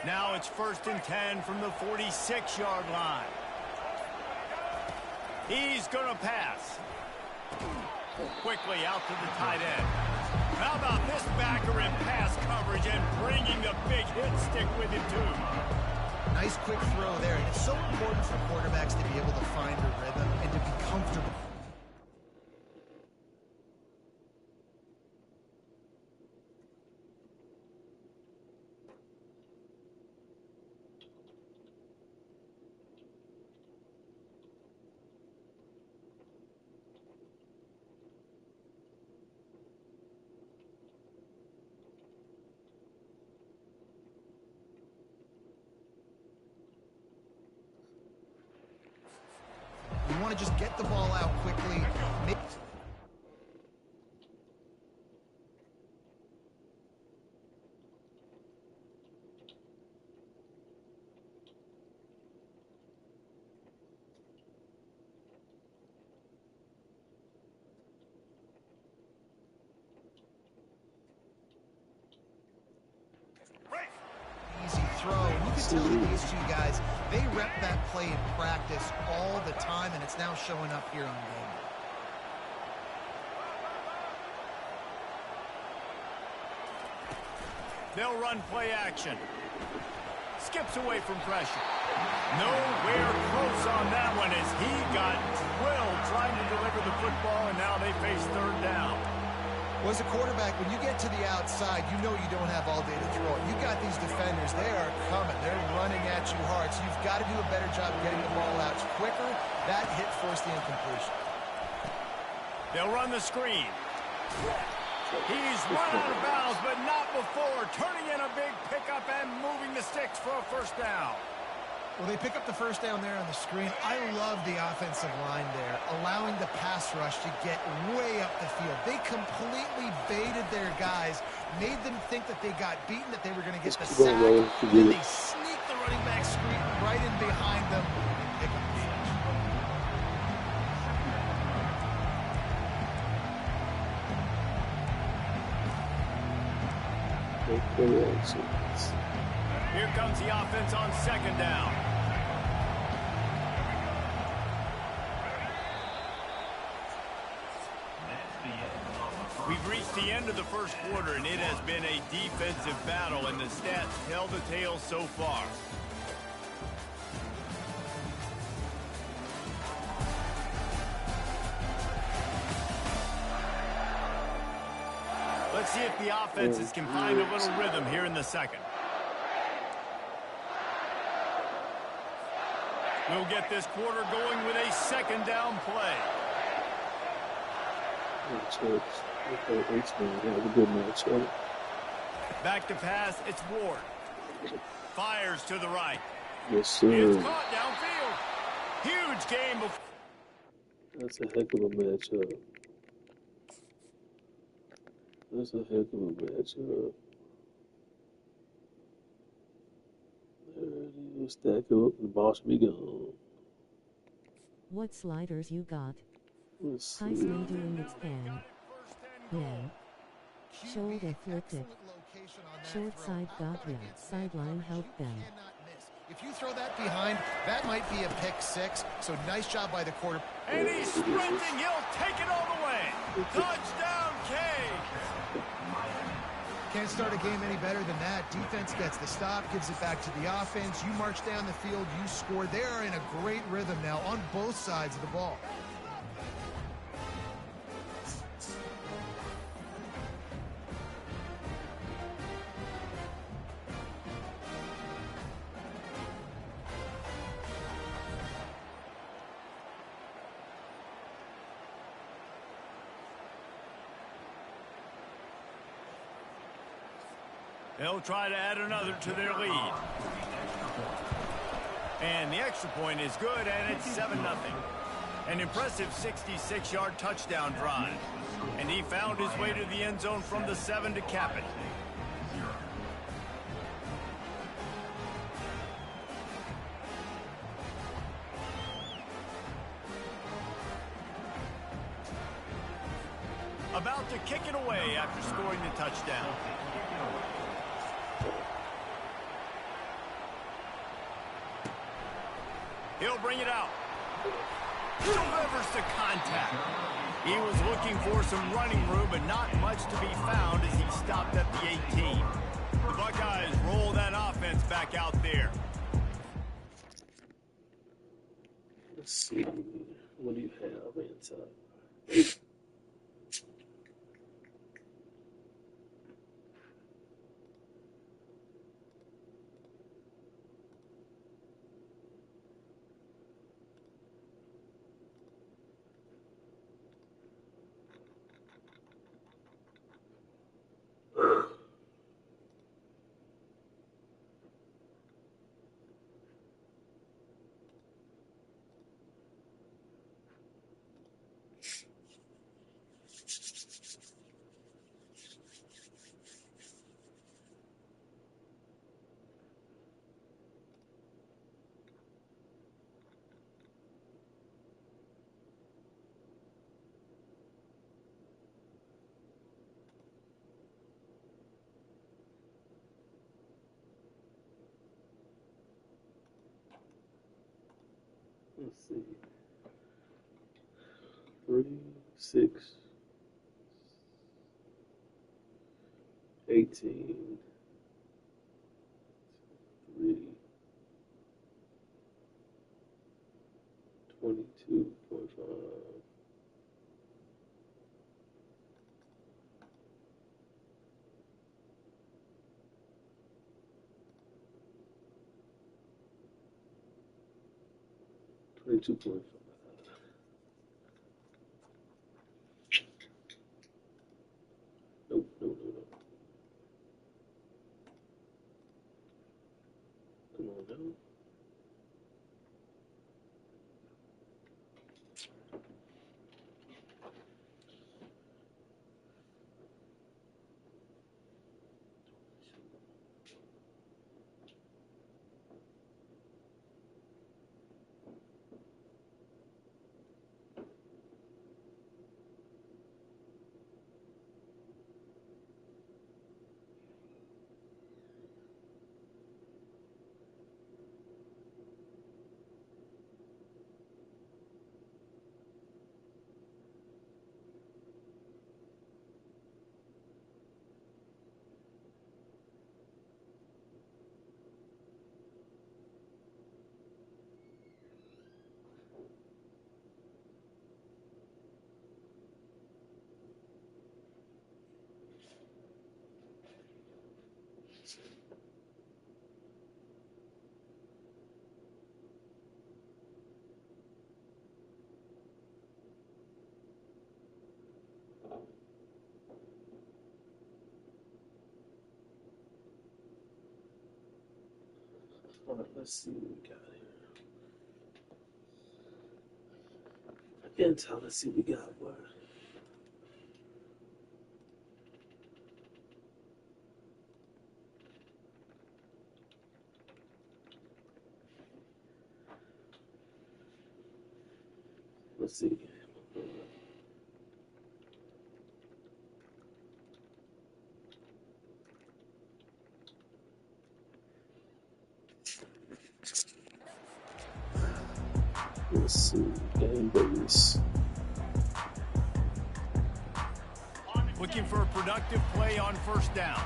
Now it's 1st and 10 from the 46-yard line. He's going to pass. Quickly out to the tight end. How about this backer in pass coverage and bringing the big hit stick with it, too? Nice quick throw there. And it's so important for quarterbacks to be able to find a rhythm and to be comfortable. You want to just get the ball out quickly. Easy throw. And you can tell these two guys, they rep that play in practice all the time, and it's now showing up here on game day. They'll run play action. Skips away from pressure. Nowhere close on that one as he got drilled trying to deliver the football, and now they face 3rd down. Well, as a quarterback, when you get to the outside, you know you don't have all day to throw it. You got these defenders. They are coming. They're running at you hard, so you've got to do a better job getting the ball out quicker. That hit forced the incompletion. They'll run the screen. He's run out of bounds, but not before. Turning in a big pickup and moving the sticks for a 1st down. Well, they pick up the 1st down there on the screen. I love the offensive line there, allowing the pass rush to get way up the field. They completely baited their guys, made them think that they got beaten, that they were going to get the sack. Then they sneak the running back screen right in behind them and pick up the Excellent. Here comes the offense on 2nd down. We've reached the end of the 1st quarter, and it has been a defensive battle, and the stats tell the tale so far. Let's see if the offenses can find a little rhythm here in the 2nd. We'll get this quarter going with a 2nd down play. Back to pass, it's Ward. Fires to the right. Yes, sir. It's caught downfield. Huge game. That's a heck of a matchup. That's a heck of a matchup. There, stack up, and the ball should be gone. What sliders you got? Let's see. Heisman doing its thing. Man. Shoulder flipped it. Short side got ya. Sideline helped them. If you throw that behind, that might be a pick 6. So nice job by the quarter. And he's sprinting. He'll take it all the way. Touchdown, K. Can't start a game any better than that. Defense gets the stop, gives it back to the offense. You march down the field, you score. They are in a great rhythm now on both sides of the ball. They'll try to add another to their lead. And the extra point is good, and it's 7-0. An impressive 66-yard touchdown drive. And he found his way to the end zone from the 7 to cap it. About to kick it away after scoring the touchdown. He'll bring it out. Delivers the contact. He was looking for some running room, but not much to be found as he stopped at the 18. The Buckeyes roll that offense back out there. Let's see. What do you have inside? Let's see. 3, 6, 18, 3, 22.5. $22.5. Nope, no. Come on now. All right, let's see what we got here. Intel, let's see what we got. What? Let's see. Let's see. Game base. Looking for a productive play on first down.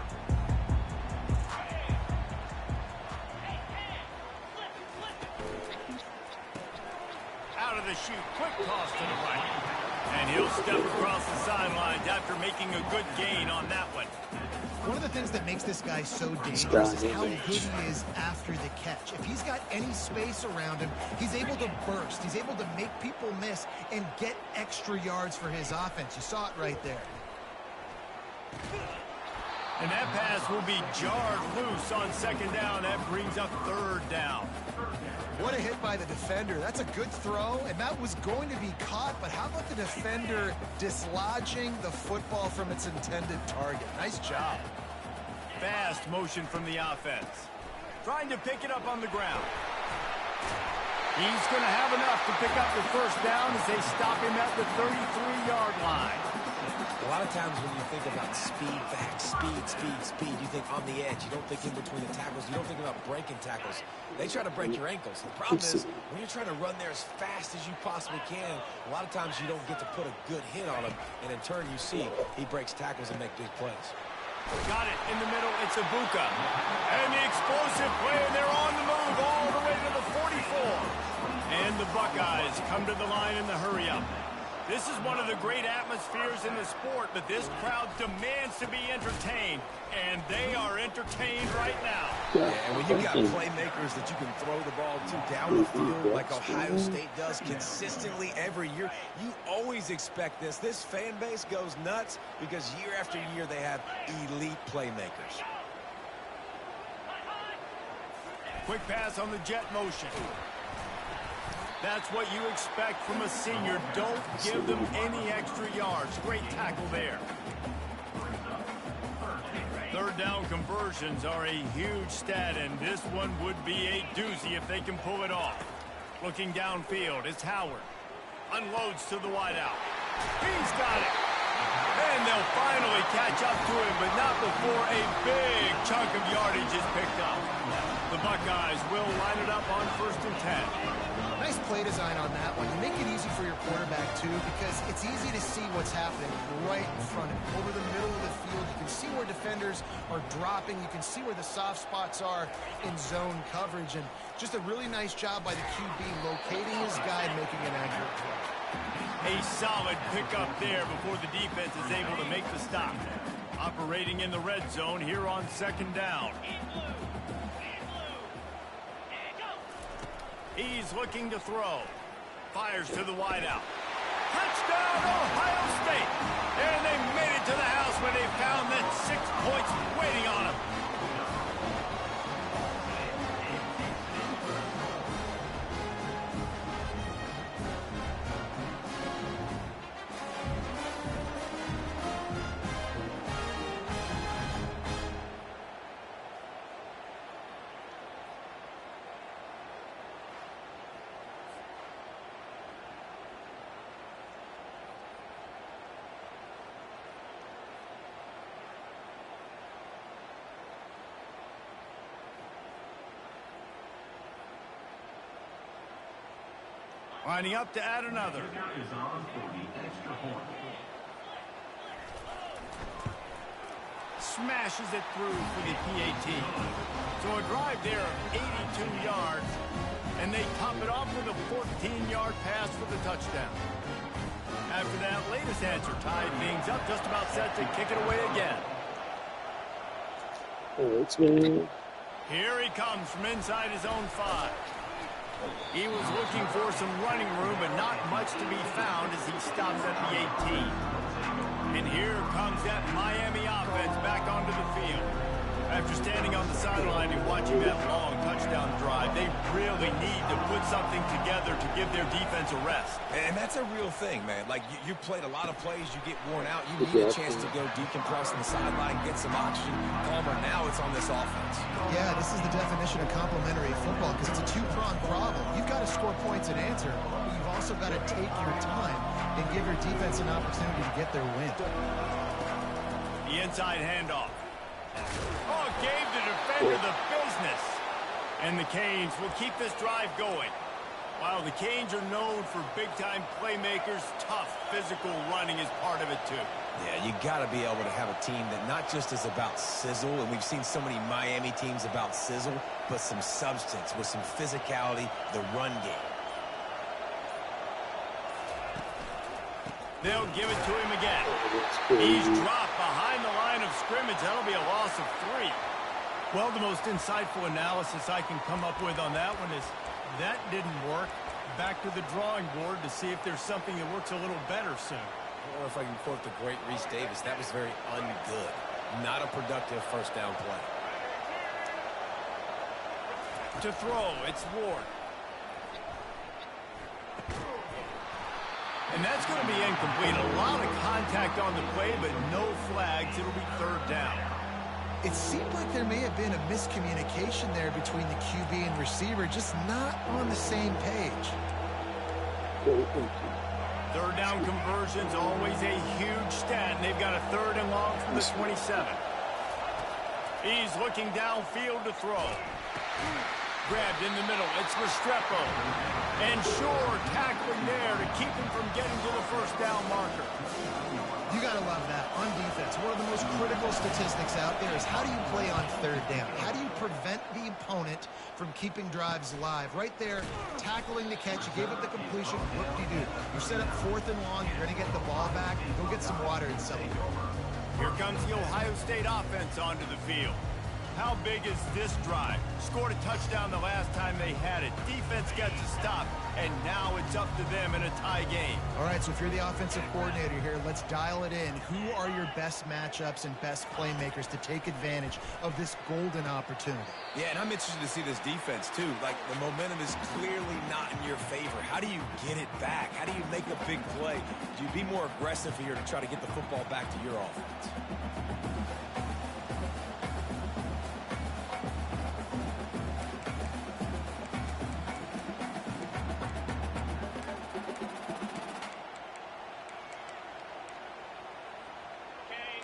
Out of the chute, quick toss to the right. And he'll step across the sidelines after making a good gain on that one. One of the things that makes this guy so dangerous is how good he is after the catch. If he's got any space around him, he's able to burst. He's able to make people miss and get extra yards for his offense. You saw it right there. And that pass will be jarred loose on second down. That brings up third down. What a hit by the defender. That's a good throw, and that was going to be caught, but how about the defender dislodging the football from its intended target? Nice job. Fast motion from the offense. Trying to pick it up on the ground. He's going to have enough to pick up the first down as they stop him at the 33-yard line. A lot of times when you think about speed, fast, speed, you think on the edge. You don't think in between the tackles. You don't think about breaking tackles. They try to break your ankles. The problem is when you're trying to run there as fast as you possibly can, a lot of times you don't get to put a good hit on him, and in turn you see he breaks tackles and make big plays. Got it in the middle. It's Ibuka. And the explosive play, and they're on the move all the way to the 44. And the Buckeyes come to the line in the hurry-up. This is one of the great atmospheres in the sport, but this crowd demands to be entertained, and they are entertained right now. Yeah, and when you got playmakers that you can throw the ball to down the field like Ohio State does consistently every year, you always expect this. This fan base goes nuts because year after year they have elite playmakers. Quick pass on the jet motion. That's what you expect from a senior. Don't give them any extra yards. Great tackle there. Third down conversions are a huge stat, and this one would be a doozy if they can pull it off. Looking downfield, it's Howard. Unloads to the wideout. He's got it. And they'll finally catch up to him, but not before a big chunk of yardage is picked up. The Buckeyes will line it up on 1st and 10. Nice play design on that one. You make it easy for your quarterback, too, because it's easy to see what's happening right in front of him. Over the middle of the field, you can see where defenders are dropping. You can see where the soft spots are in zone coverage. And just a really nice job by the QB locating his guy and making an accurate throw. A solid pickup there before the defense is able to make the stop. Operating in the red zone here on 2nd down. He's looking to throw. Fires to the wideout. Touchdown, Ohio State! And they made it to the house when they found that 6 points waiting on them. Lining up to add another. Smashes it through for the PAT. So a drive there of 82 yards, and they top it off with a 14-yard pass for the touchdown. After that latest answer tied things up, just about set to kick it away again. Here he comes from inside his own 5. He was looking for some running room, but not much to be found as he stops at the 18. And here comes that Miami offense back onto the field. After standing on the sideline and watching that long touchdown drive, they really need to put something together to give their defense a rest. And that's a real thing, man. Like, you played a lot of plays, you get worn out, you need a chance to go decompress on the sideline, get some oxygen, calmer. Now it's on this offense. Yeah, this is the definition of complementary football because it's a two-pronged problem. You've got to score points and answer, but you've also got to take your time and give your defense an opportunity to get their win. The inside handoff. Oh, gave the defender the business. And the Canes will keep this drive going. While the Canes are known for big-time playmakers, tough physical running is part of it, too. Yeah, you got to be able to have a team that not just is about sizzle, and we've seen so many Miami teams about sizzle, but some substance with some physicality, the run game. They'll give it to him again. He's dropped behind the line of scrimmage. That'll be a loss of 3. Well, the most insightful analysis I can come up with on that one is that didn't work. Back to the drawing board to see if there's something that works a little better soon. I don't know if I can quote the great Reese Davis. That was very ungood. Not a productive first down play. To throw, it's Ward. And that's going to be incomplete. A lot of contact on the play, but no flags. It'll be 3rd down. It seemed like there may have been a miscommunication there between the QB and receiver, just not on the same page. Third down conversion's always a huge stat, and they've got a 3rd and long from the 27. He's looking downfield to throw. Grabbed in the middle. It's Restrepo. And Shore tackling there to keep him from getting to the first down marker. You got to love that. On defense, one of the most critical statistics out there is how do you play on 3rd down? How do you prevent the opponent from keeping drives alive? Right there, tackling the catch. You gave up the completion. What do you do? You set up 4th and long. You're going to get the ball back. Go get some water and celebrate. Here comes the Ohio State offense onto the field. How big is this drive? Scored a touchdown the last time they had it. Defense gets a stop, and now it's up to them in a tie game. All right, so if you're the offensive coordinator here, let's dial it in. Who are your best matchups and best playmakers to take advantage of this golden opportunity? Yeah, and I'm interested to see this defense, too. Like, the momentum is clearly not in your favor. How do you get it back? How do you make a big play? Do you be more aggressive here to try to get the football back to your offense?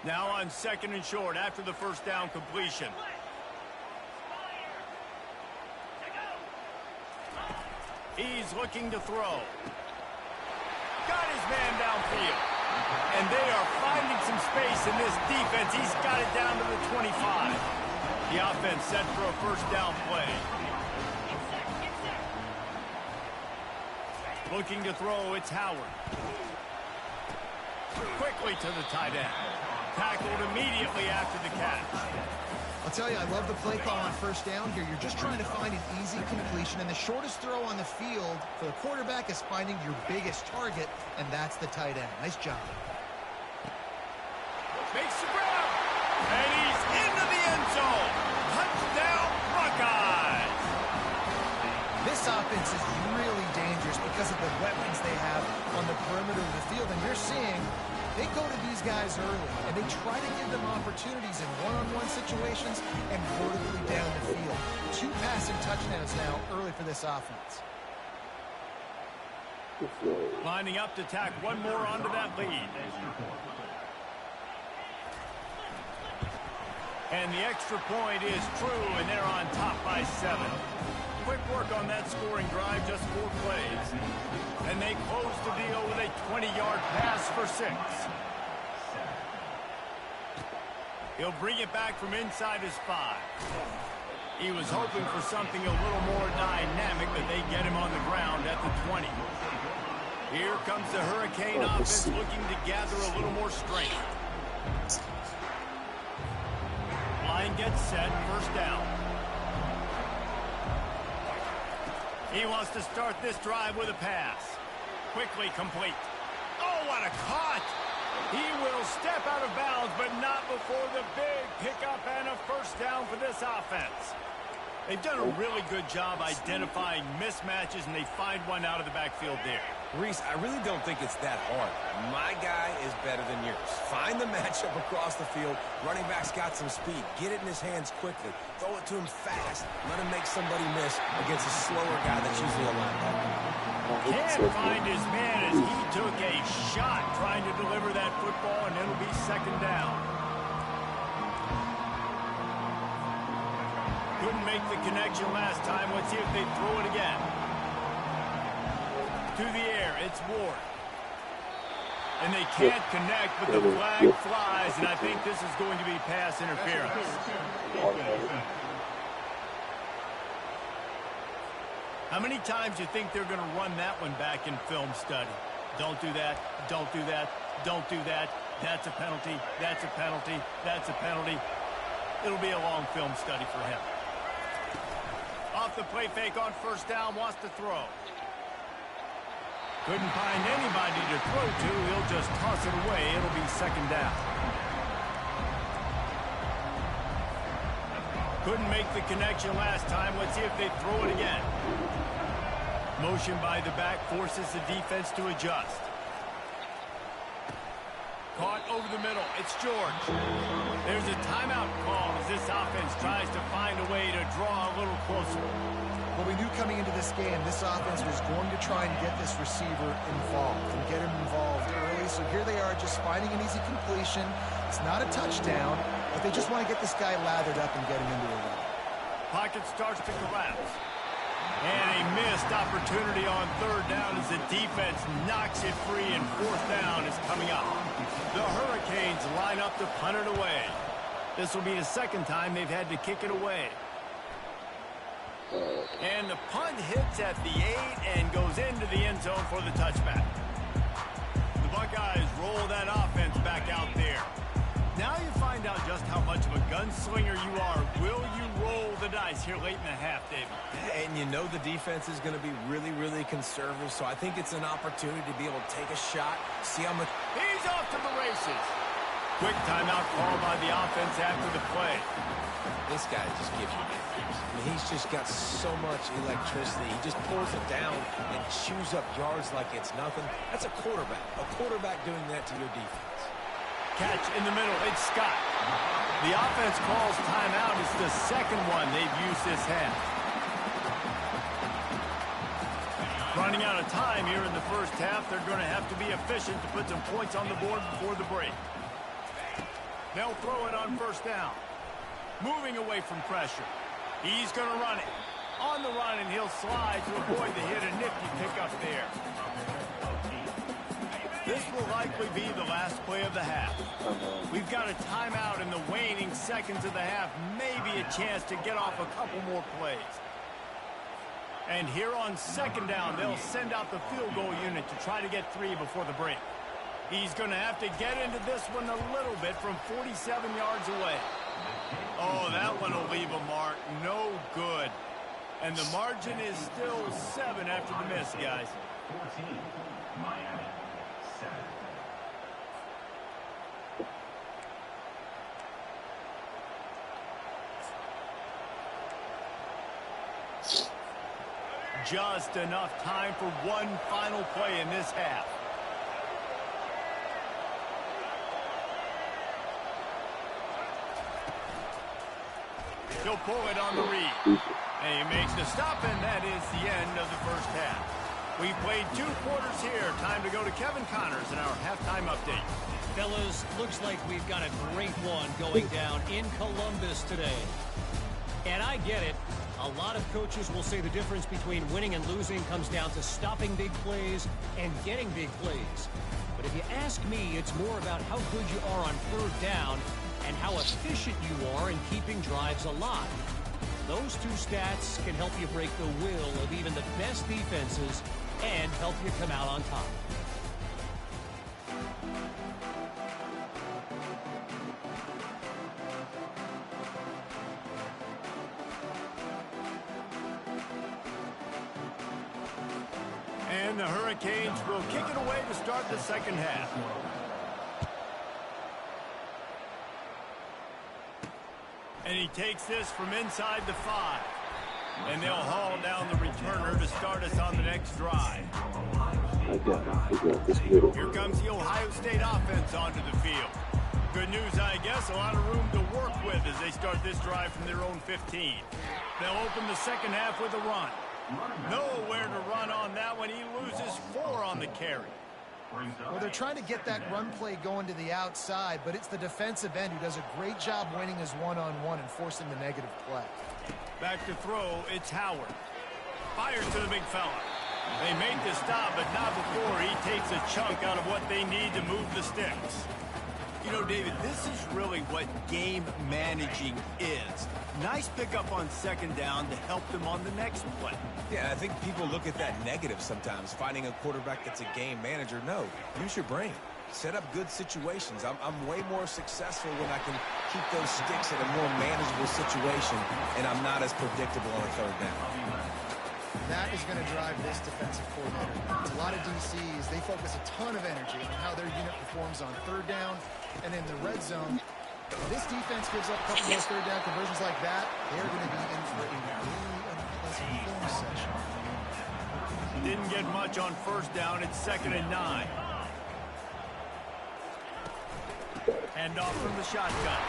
Now on 2nd and short after the first down completion. He's looking to throw. Got his man downfield. And they are finding some space in this defense. He's got it down to the 25. The offense set for a first down play. Looking to throw, it's Howard. Quickly to the tight end. Tackled immediately after the catch. I'll tell you, I love the play call on first down here. You're just trying to find an easy completion, and the shortest throw on the field for the quarterback is finding your biggest target, and that's the tight end. Nice job. Makes the grab, and he's into the end zone. Touchdown, Buckeyes. This offense is really dangerous because of the weapons they have on the perimeter of the field, and you're seeing they go to these guys early, and they try to give them opportunities in one-on-one situations and vertically down the field. 2 passing touchdowns now early for this offense. Lining up to tack one more onto that lead. And the extra point is true, and they're on top by 7. Quick work on that scoring drive, just 4 plays. And they close the deal with a 20-yard pass for 6. He'll bring it back from inside his 5. He was hoping for something a little more dynamic, but they get him on the ground at the 20. Here comes the Hurricane offense looking to gather a little more strength. Line gets set, first down. He wants to start this drive with a pass. Quickly complete. Oh, what a cut! He will step out of bounds, but not before the big pickup and a first down for this offense. They've done a really good job identifying mismatches, and they find one out of the backfield there. Reese, I really don't think it's that hard. My guy is better than yours. Find the matchup across the field. Running back's got some speed. Get it in his hands quickly. Throw it to him fast. Let him make somebody miss against a slower guy that's usually a linebacker. Can't find his man as he took a shot trying to deliver that football, and it'll be second down. Couldn't make the connection last time. Let's see if they throw it again. To the air, it's Ward. And they can't connect, but the flag flies, and I think this is going to be pass interference. How many times do you think they're going to run that one back in film study? Don't do that, don't do that, don't do that. That's a penalty, that's a penalty, that's a penalty. It'll be a long film study for him. Off the play fake on first down, wants to throw. Couldn't find anybody to throw to. He'll just toss it away. It'll be second down. Couldn't make the connection last time. Let's see if they throw it again. Motion by the back forces the defense to adjust. Caught over the middle. It's George. There's a timeout call as this offense tries to find a way to draw a little closer. Well, we knew coming into this game, this offense was going to try and get this receiver involved and get him involved early. So here they are just finding an easy completion. It's not a touchdown, but they just want to get this guy lathered up and get him into a run. Pocket starts to collapse. And a missed opportunity on third down as the defense knocks it free, and fourth down is coming up. The Hurricanes line up to punt it away. This will be the second time they've had to kick it away. And the punt hits at the 8 and goes into the end zone for the touchback. The Buckeyes roll that offense back out there. Now you find out just how much of a gunslinger you are. Will you roll the dice here late in the half, David? And you know the defense is going to be really, really conservative, so I think it's an opportunity to be able to take a shot, see how much... He's off to the races. Quick timeout call by the offense after the play. This guy just gives you nightmares. I mean, he's just got so much electricity. He just pulls it down and chews up yards like it's nothing. That's a quarterback. A quarterback doing that to your defense. Catch in the middle. It's Scott. The offense calls timeout. It's the second one they've used this half. Running out of time here in the first half. They're going to have to be efficient to put some points on the board before the break. They'll throw it on first down. Moving away from pressure. He's going to run it. On the run, and he'll slide to avoid the hit. A nifty pickup there. This will likely be the last play of the half. We've got a timeout in the waning seconds of the half. Maybe a chance to get off a couple more plays. And here on second down, they'll send out the field goal unit to try to get 3 before the break. He's going to have to get into this one a little bit from 47 yards away. Oh, that one will leave a mark. No good. And the margin is still 7 after the miss, guys. 14, Miami, 7. Just enough time for one final play in this half. He'll pull it on the read. And he makes the stop, and that is the end of the first half. We've played 2 quarters here. Time to go to Kevin Connors in our halftime update. Fellas, looks like we've got a great one going down in Columbus today. And I get it. A lot of coaches will say the difference between winning and losing comes down to stopping big plays and getting big plays. But if you ask me, it's more about how good you are on third down and how efficient you are in keeping drives alive. Those 2 stats can help you break the will of even the best defenses and help you come out on top. And the Hurricanes will kick it away to start the second half. And he takes this from inside the 5. And they'll haul down the returner to start us on the next drive. Here comes the Ohio State offense onto the field. Good news, I guess, a lot of room to work with as they start this drive from their own 15. They'll open the second half with a run. Nowhere to run on that one. He loses 4 on the carry. Well, they're trying to get that run play going to the outside, but it's the defensive end who does a great job winning his one-on-one and forcing the negative play. Back to throw, it's Howard. Fires to the big fella. They make the stop, but not before he takes a chunk out of what they need to move the sticks. You know, David, this is really what game managing is. Nice pickup on second down to help them on the next play. Yeah, I think people look at that negative sometimes, finding a quarterback that's a game manager. No, use your brain. Set up good situations. I'm way more successful when I can keep those sticks in a more manageable situation, and I'm not as predictable on a third down. That is going to drive this defensive coordinator. It's a lot of DCs. They focus a ton of energy on how their unit performs on third down and in the red zone. If this defense gives up a couple more third down conversions like that, they're going to be in for a really unpleasant film session. Didn't get much on first down. It's 2nd and 9. Hand off from the shotgun.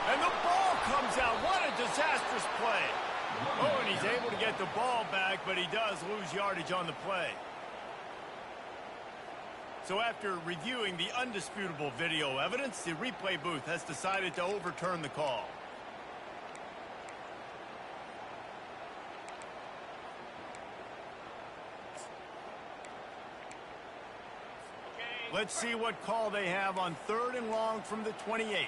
And the ball comes out. What a disastrous play. Oh, and he's able to get the ball back, but he does lose yardage on the play. So after reviewing the undisputable video evidence, the replay booth has decided to overturn the call. Let's see what call they have on 3rd and long from the 28.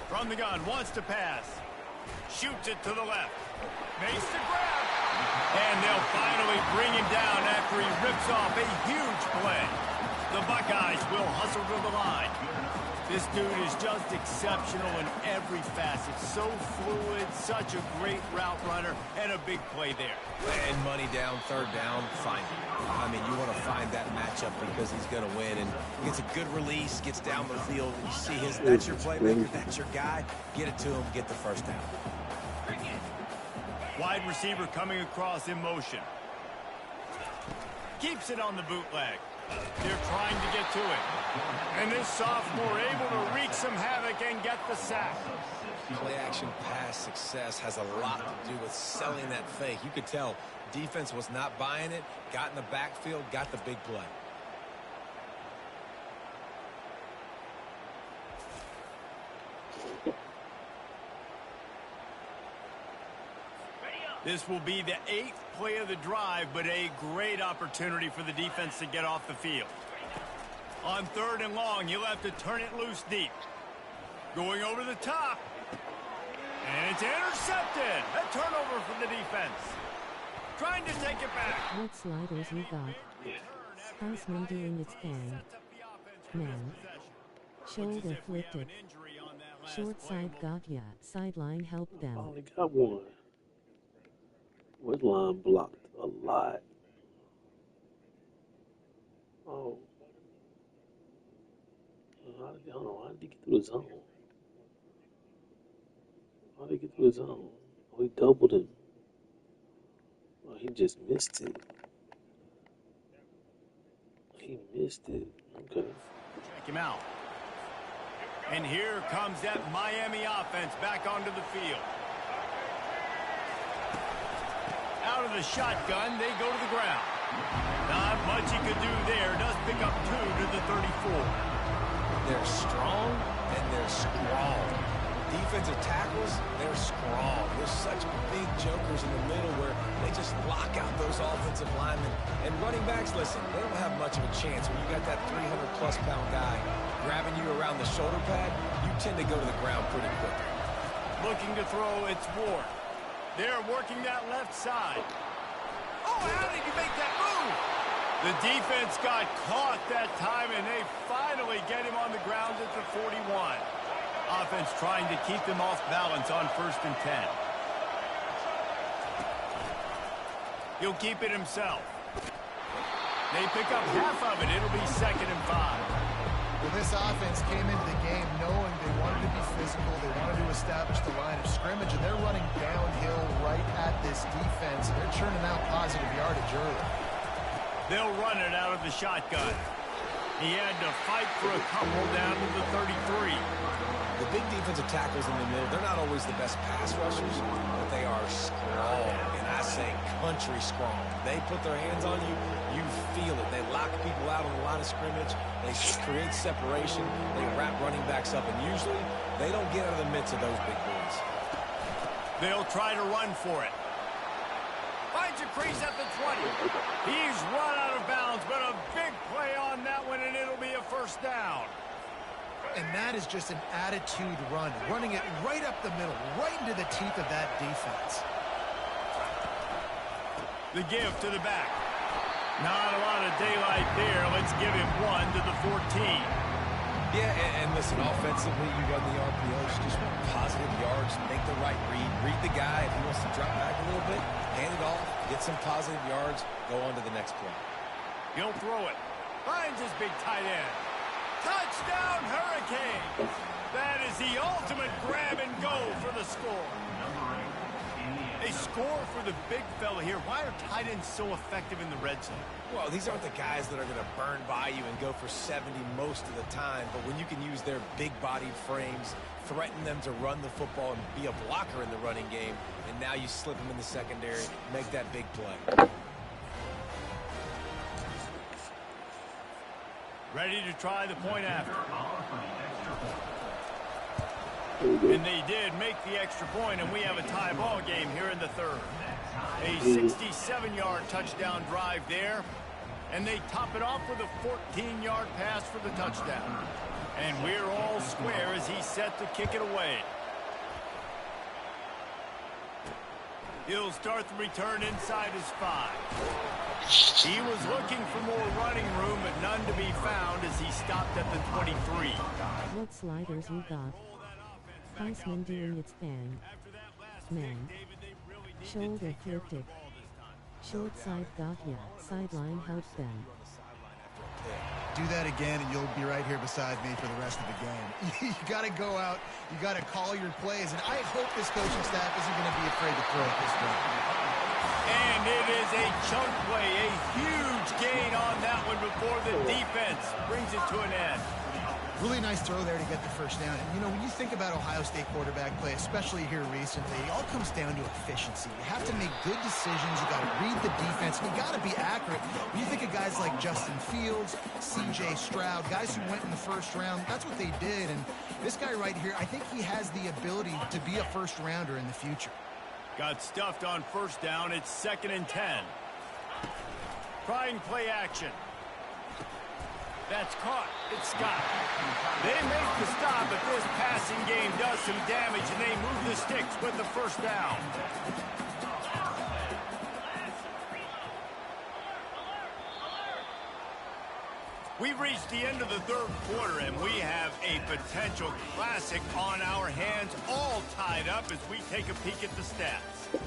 From the gun, wants to pass. Shoots it to the left. Makes the grab. And they'll finally bring him down after he rips off a huge play. The Buckeyes will hustle to the line. This dude is just exceptional in every facet. So fluid, such a great route runner, and a big play there. And money down, 3rd down, find him. I mean, you want to find that matchup because he's going to win. And he gets a good release, gets down the field. You see that's your playmaker, that's your guy. Get it to him, get the 1st down. Wide receiver coming across in motion. Keeps it on the bootleg. They're trying to get to it. And this sophomore able to wreak some havoc and get the sack. Play-action pass success has a lot to do with selling that fake. You could tell defense was not buying it, got in the backfield, got the big play. This will be the 8th play of the drive, but a great opportunity for the defense to get off the field. On 3rd and long, you'll have to turn it loose deep. Going over the top. And it's intercepted. A turnover for the defense. Trying to take it back. What sliders we got? Heisman doing its thing. Man. Shoulder flipped it. Short side got ya. Sideline helped them. Only got one. What line blocked a lot? Oh. How did he get through the zone? How did he get through the zone? Oh, he doubled him. Oh, he just missed it. He missed it. Okay. Check him out. And here comes that Miami offense back onto the field. Out of the shotgun, they go to the ground. Not much he could do there. Does pick up 2 to the 34. They're strong and they're strong. Defensive tackles, they're strong. There's such big jokers in the middle where they just lock out those offensive linemen. And running backs, listen, they don't have much of a chance. When you got that 300-plus pound guy grabbing you around the shoulder pad, you tend to go to the ground pretty quickly. Looking to throw, it's Ward. They're working that left side. Oh, how did you make that move? The defense got caught that time, and they finally get him on the ground at the 41. Offense trying to keep them off balance on 1st and 10. He'll keep it himself. They pick up half of it. It'll be 2nd and 5. Well, this offense came into the game knowing they wanted to be physical, they wanted to establish the line of scrimmage, and they're running downhill right at this defense. They're churning out positive yardage early. They'll run it out of the shotgun. He had to fight for a couple down to the 33. The big defensive tackles in the middle, they're not always the best pass rushers, but they are strong, and I say country strong. They put their hands on you, you feel it. They lock people out on the line of scrimmage. They create separation. They wrap running backs up, and usually they don't get out of the midst of those big boys. They'll try to run for it. Finds a crease at the 20. He's run out of bounds, but a big play on that one, and it'll be a 1st down. And that is just an attitude run, running it right up the middle, right into the teeth of that defense. The give to the back. Not a lot of daylight there. Let's give him 1 to the 14. Yeah, and listen, offensively, you run the RPOs, just want positive yards, make the right read the guy. If he wants to drop back a little bit, hand it off, get some positive yards, go on to the next play. He'll throw it. Finds his big tight end. Touchdown, Hurricane! That is the ultimate grab and go for the score. A score for the big fella here. Why are tight ends so effective in the red zone? Well, these aren't the guys that are going to burn by you and go for 70 most of the time, but when you can use their big-bodied frames, threaten them to run the football and be a blocker in the running game, and now you slip them in the secondary, make that big play. Ready to try the point after. And they did make the extra point, and we have a tie ball game here in the third. A 67-yard touchdown drive there, and they top it off with a 14-yard pass for the touchdown. And we're all square as he's set to kick it away. He'll start the return inside his 5. He was looking for more running room, but none to be found as he stopped at the 23. What sliders we got? Heisman doing its thing. Man. Shoulder flipped it. Short side got ya. Sideline helped them. Do that again and you'll be right here beside me for the rest of the game. You got to go out. You got to call your plays. And I hope this coaching staff isn't going to be afraid to throw at this point. And it is a chunk play. A huge gain on that one before the defense brings it to an end. Really nice throw there to get the first down. And, you know, when you think about Ohio State quarterback play, especially here recently, it all comes down to efficiency. You have to make good decisions. You got to read the defense. You got to be accurate. When you think of guys like Justin Fields, C.J. Stroud, guys who went in the first round, that's what they did. And this guy right here, I think he has the ability to be a first rounder in the future. Got stuffed on first down. It's 2nd and 10. Trying play action. That's caught. It's Scott. They make the stop, but this passing game does some damage, and they move the sticks with the first down. We've reached the end of the third quarter, and we have a potential classic on our hands, all tied up as we take a peek at the stats.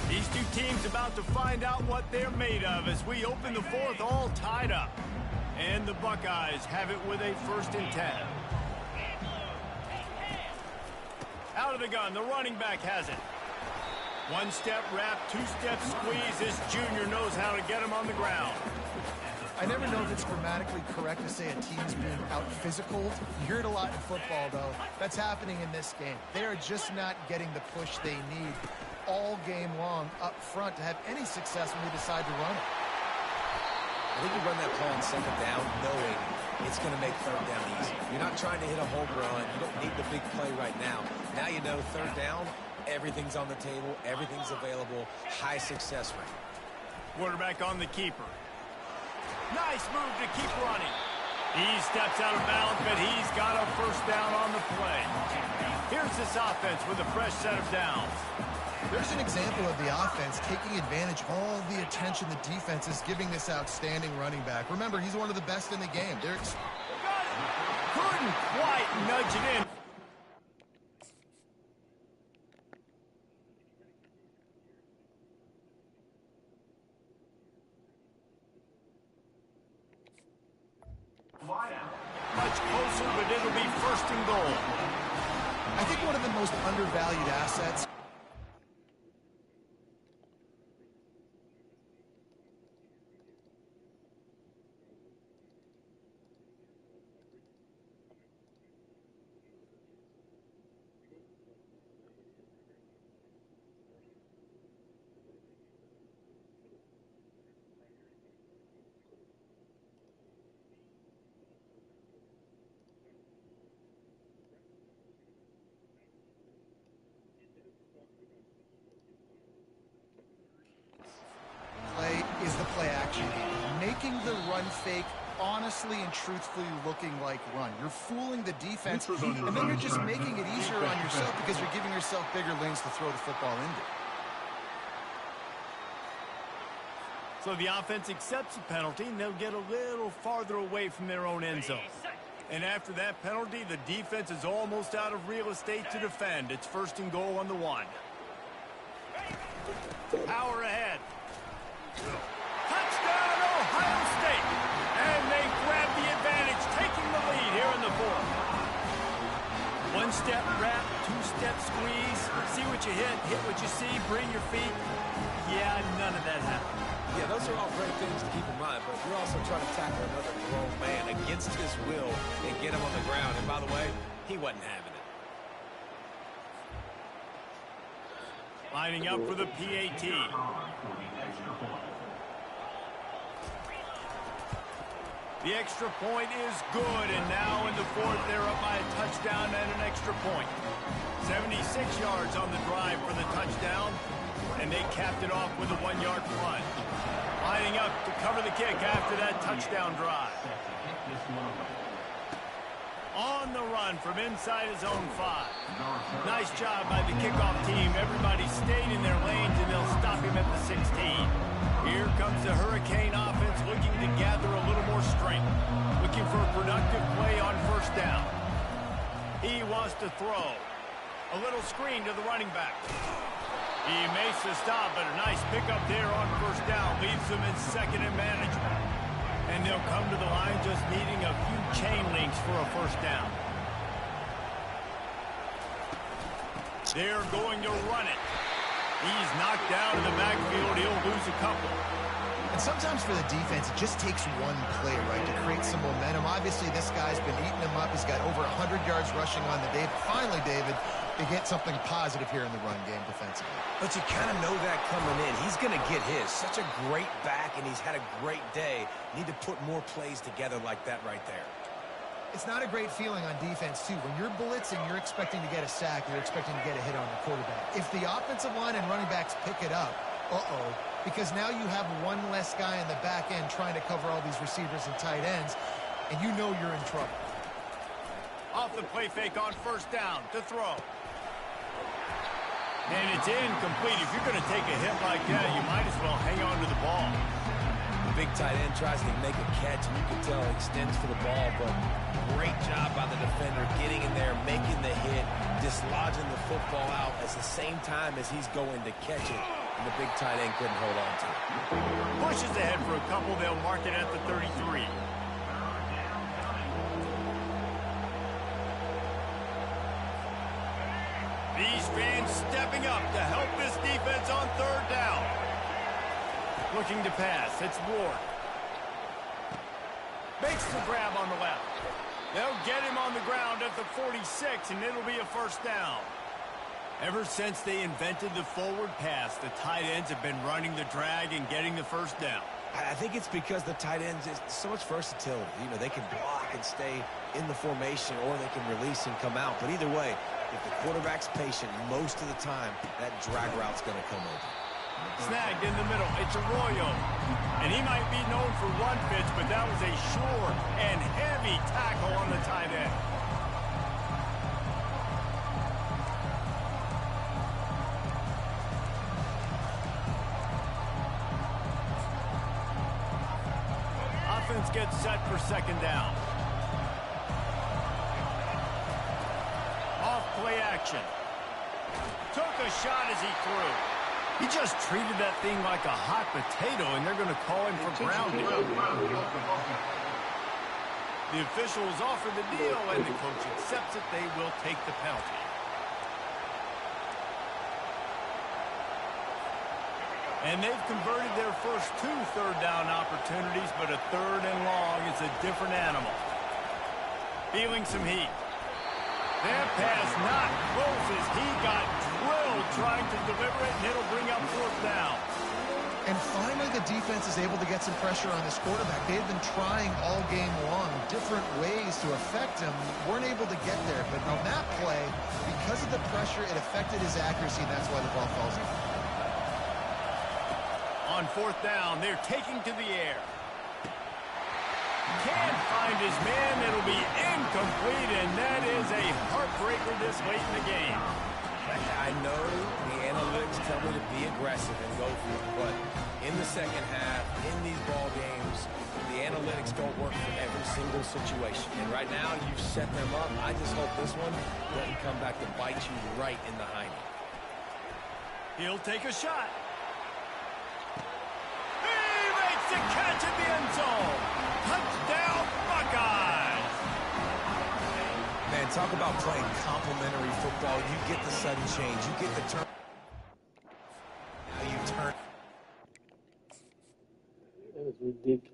These two teams about to find out what they're made of as we open the fourth, all tied up. And the Buckeyes have it with a 1st and 10. Out of the gun, the running back has it. One-step wrap, two-step squeeze. This junior knows how to get him on the ground. I never know if it's grammatically correct to say a team's being out-physicaled. You hear it a lot in football, though. That's happening in this game. They are just not getting the push they need all game long up front to have any success when they decide to run it. I think you run that play on 2nd down knowing it's going to make 3rd down easy. You're not trying to hit a home run. You don't need the big play right now. Now you know 3rd down, everything's on the table, everything's available, high success rate. Quarterback on the keeper. Nice move to keep running. He steps out of bounds, but he's got a first down on the play. Here's this offense with a fresh set of downs. There's an example of the offense taking advantage of all the attention the defense is giving this outstanding running back. Remember, he's one of the best in the game. Couldn't quite nudge it in. Much closer, but it'll be 1st and goal. I think one of the most undervalued assets. Is the play action game. Making the run fake honestly and truthfully looking like run. You're fooling the defense, and then you're just making it easier on yourself because you're giving yourself bigger lanes to throw the football into. So the offense accepts the penalty, and they'll get a little farther away from their own end zone. And after that penalty, the defense is almost out of real estate to defend. It's 1st and goal on the 1. Power ahead. Touchdown, Ohio State. And they grab the advantage, taking the lead here in the 4th. One-step wrap, two-step squeeze. See what you hit what you see, bring your feet. Yeah, none of that happened. Yeah, those are all great things to keep in mind, but you're also trying to tackle another grown man against his will and get him on the ground. And by the way, he wasn't having it. Lining up for the PAT. The extra point is good, and now in the fourth, they're up by a touchdown and an extra point. 76 yards on the drive for the touchdown, and they capped it off with a 1-yard plunge. Lining up to cover the kick after that touchdown drive. On the run from inside his own 5. Nice job by the kickoff team. Everybody stayed in their lanes, and they'll stop him at the 16. Here comes the Hurricane offense looking to gather a little more strength. Looking for a productive play on first down. He wants to throw. A little screen to the running back. He makes the stop, but a nice pickup there on first down. Leaves them in second and management. And they'll come to the line just needing a few chain links for a first down. They're going to run it. He's knocked down in the backfield. He'll lose a couple. And sometimes for the defense, it just takes one play, right, to create some momentum. Obviously, this guy's been eating him up. He's got over 100 yards rushing on the day. Finally, David, they get something positive here in the run game defensively. But you kind of know that coming in. He's going to get his. Such a great back, and he's had a great day. Need to put more plays together like that right there. It's not a great feeling on defense, too. When you're blitzing, you're expecting to get a sack. You're expecting to get a hit on the quarterback. If the offensive line and running backs pick it up, because now you have one less guy in the back end trying to cover all these receivers and tight ends, and you know you're in trouble. Off the play fake on first down to throw. And it's incomplete. If you're going to take a hit like that, you might as well hang on to the ball. The big tight end tries to make a catch, and you can tell he extends for the ball, but great job by the defender getting in there, making the hit, dislodging the football out at the same time as he's going to catch it, and the big tight end couldn't hold on to it. Pushes ahead for a couple. They'll mark it at the 33. These fans stepping up to help this defense on third down. Looking to pass. It's Ward. Makes the grab on the left. They'll get him on the ground at the 46, and it'll be a first down. Ever since they invented the forward pass, the tight ends have been running the drag and getting the first down. I think it's because the tight ends is so much versatility. You know, they can block and stay in the formation, or they can release and come out. But either way, if the quarterback's patient most of the time, that drag route's going to come over. Snagged in the middle. It's Arroyo. And he might be known for run fits, but that was a sure and heavy tackle on the tight end. Offense gets set for second down. Off play action. Took a shot as he threw. He just treated that thing like a hot potato, and they're going to call him for grounding. The officials offer the deal, and the coach accepts it. They will take the penalty. And they've converted their first 2 third-down opportunities, but a third and long is a different animal. Feeling some heat. That pass not close as he got drilled trying to deliver it, and it'll bring up fourth down. And finally, the defense is able to get some pressure on this quarterback. They've been trying all game long different ways to affect him. Weren't able to get there, but on that play, because of the pressure, it affected his accuracy, and that's why the ball falls in. On fourth down, they're taking to the air. Can't find his man. It'll be incomplete, and that is a heartbreaker this late in the game. I know the analytics tell me to be aggressive and go for it, but in the second half, in these ball games, the analytics don't work for every single situation. And right now, you've set them up. I just hope this one doesn't come back to bite you right in the hiney. He'll take a shot. He makes the catch at the end zone. Touchdown, Buckeyes! Man, talk about playing complementary football. You get the sudden change. You get the turn. Now you turn. That is ridiculous.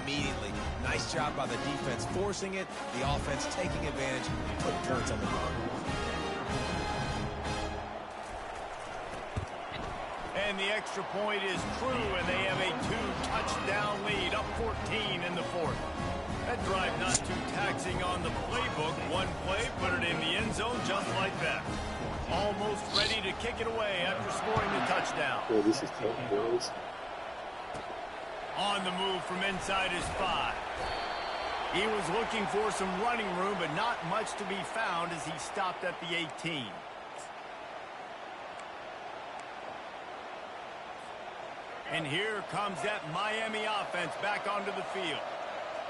Immediately. Nice job by the defense forcing it. The offense taking advantage, putting points on the board. And the extra point is true, and they have a 2-touchdown lead, up 14 in the fourth. That drive not too taxing on the playbook. One play, put it in the end zone just like that. Almost ready to kick it away after scoring the touchdown. Oh, this is tough, boys. On the move from inside his 5. He was looking for some running room, but not much to be found as he stopped at the 18. And here comes that Miami offense back onto the field.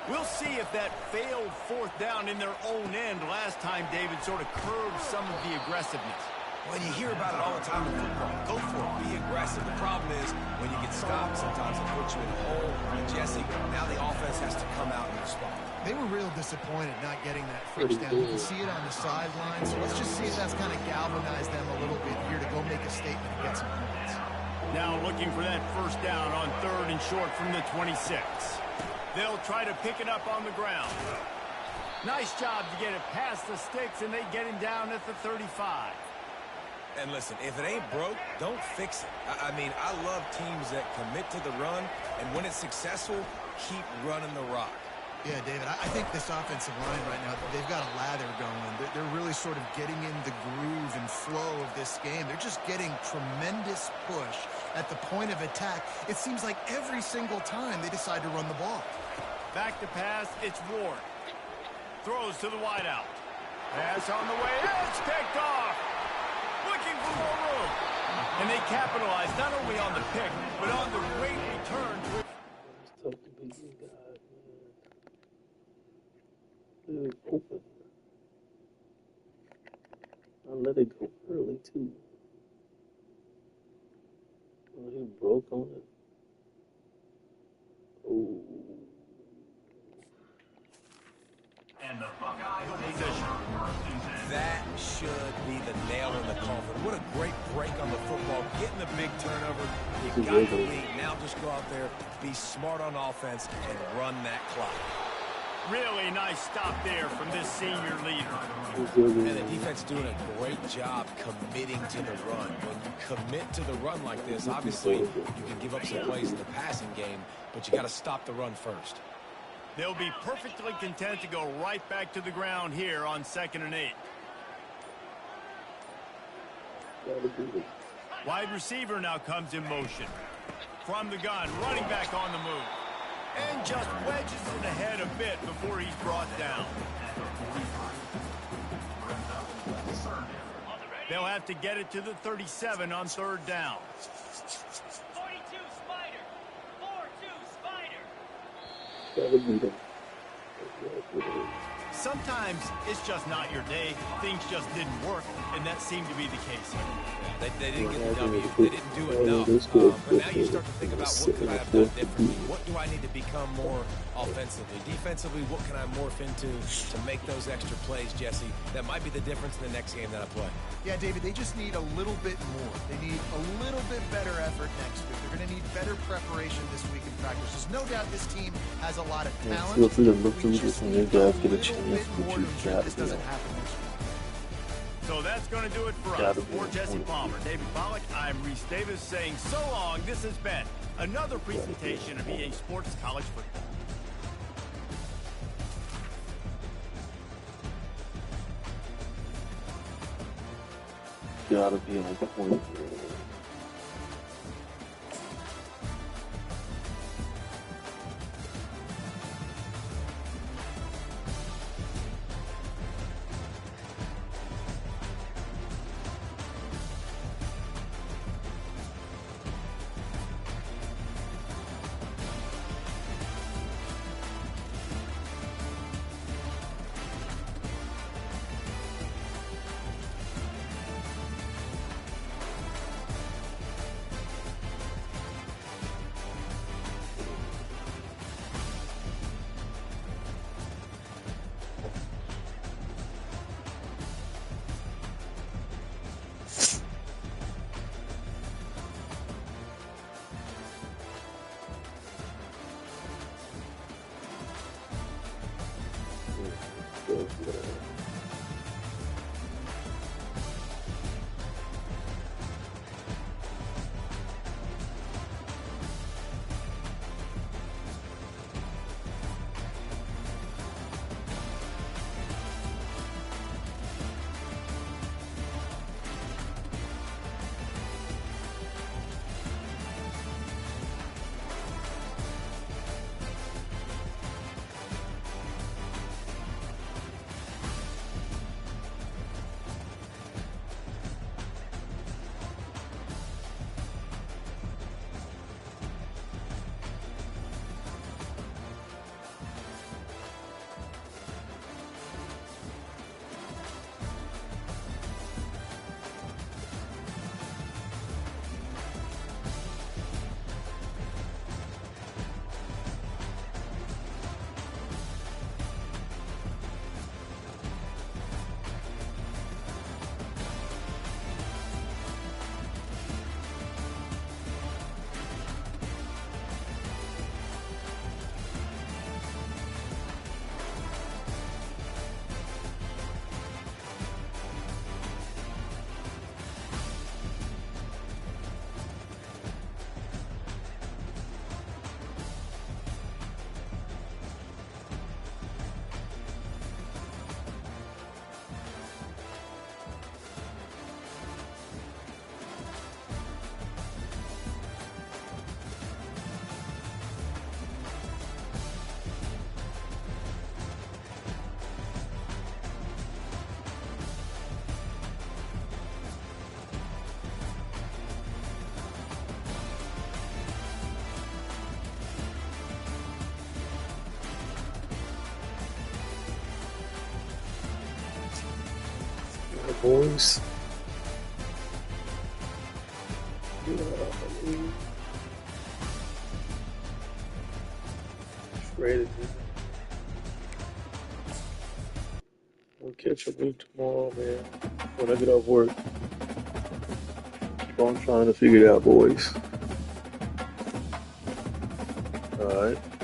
We'll see if that failed fourth down in their own end last time, David, sort of curbed some of the aggressiveness. Well, you hear about it all the time in football. Go for it. Be aggressive. The problem is when you get stopped, sometimes it puts you in a hole. And Jesse, now the offense has to come out and respond. They were real disappointed not getting that first down. You can see it on the sideline. So let's just see if that's kind of galvanized them a little bit here to go make a statement and get some points. Now looking for that first down on 3rd and short from the 26. They'll try to pick it up on the ground. Nice job to get it past the sticks, and they get him down at the 35. And listen, if it ain't broke, don't fix it. I mean, I love teams that commit to the run, and when it's successful, keep running the rock. Yeah, David, I think this offensive line right now, they've got a lather going. They're really sort of getting in the groove and flow of this game. They're just getting tremendous push at the point of attack. It seems like every single time they decide to run the ball. Back to pass, it's Ward. Throws to the wideout. Pass on the way, it's picked off. Looking for more room. And they capitalize not only on the pick, but on the great return. It's tough to beat these guys, man. It was open. I let it go early, too. Oh, he broke on it. Oh. And the Buckeyes Position. That should be the nail in the coffin. What a great break on the football. Getting the big turnover. You got the lead. Now just go out there, be smart on offense, and run that clock. Really nice stop there from this senior leader. And the defense doing a great job committing to the run. When you commit to the run like this, obviously you can give up some plays in the passing game, but you got to stop the run first. They'll be perfectly content to go right back to the ground here on 2nd and 8. Wide receiver now comes in motion. From the gun, running back on the move. And just wedges it ahead a bit before he's brought down. They'll have to get it to the 37 on 3rd down. 42 Spider. 4-2 Spider. That would beat him. Sometimes it's just not your day. Things just didn't work, and that seemed to be the case here. They didn't get the W. They didn't do enough. But now you start to think about what could I have done differently? What do I need to become more offensively? Defensively, what can I morph into to make those extra plays, Jesse? That might be the difference in the next game that I play. Yeah, David, they just need a little bit more. They need a little bit better effort next week. They're going to need better preparation this week in practice. There's no doubt this team has a lot of talent. Feel free to look through We this just when need your a guys get a little chance bit to more you to ensure got, this you know. doesn't happen next week. So that's going to do it for us. For Jesse Palmer, David Pollack, I'm Reese Davis saying so long. This has been another presentation of EA Sports College Football. gotta be on point. Boys. Ready. We'll catch up with tomorrow, man. When I get off work. Keep on trying to figure it out, boys. Alright.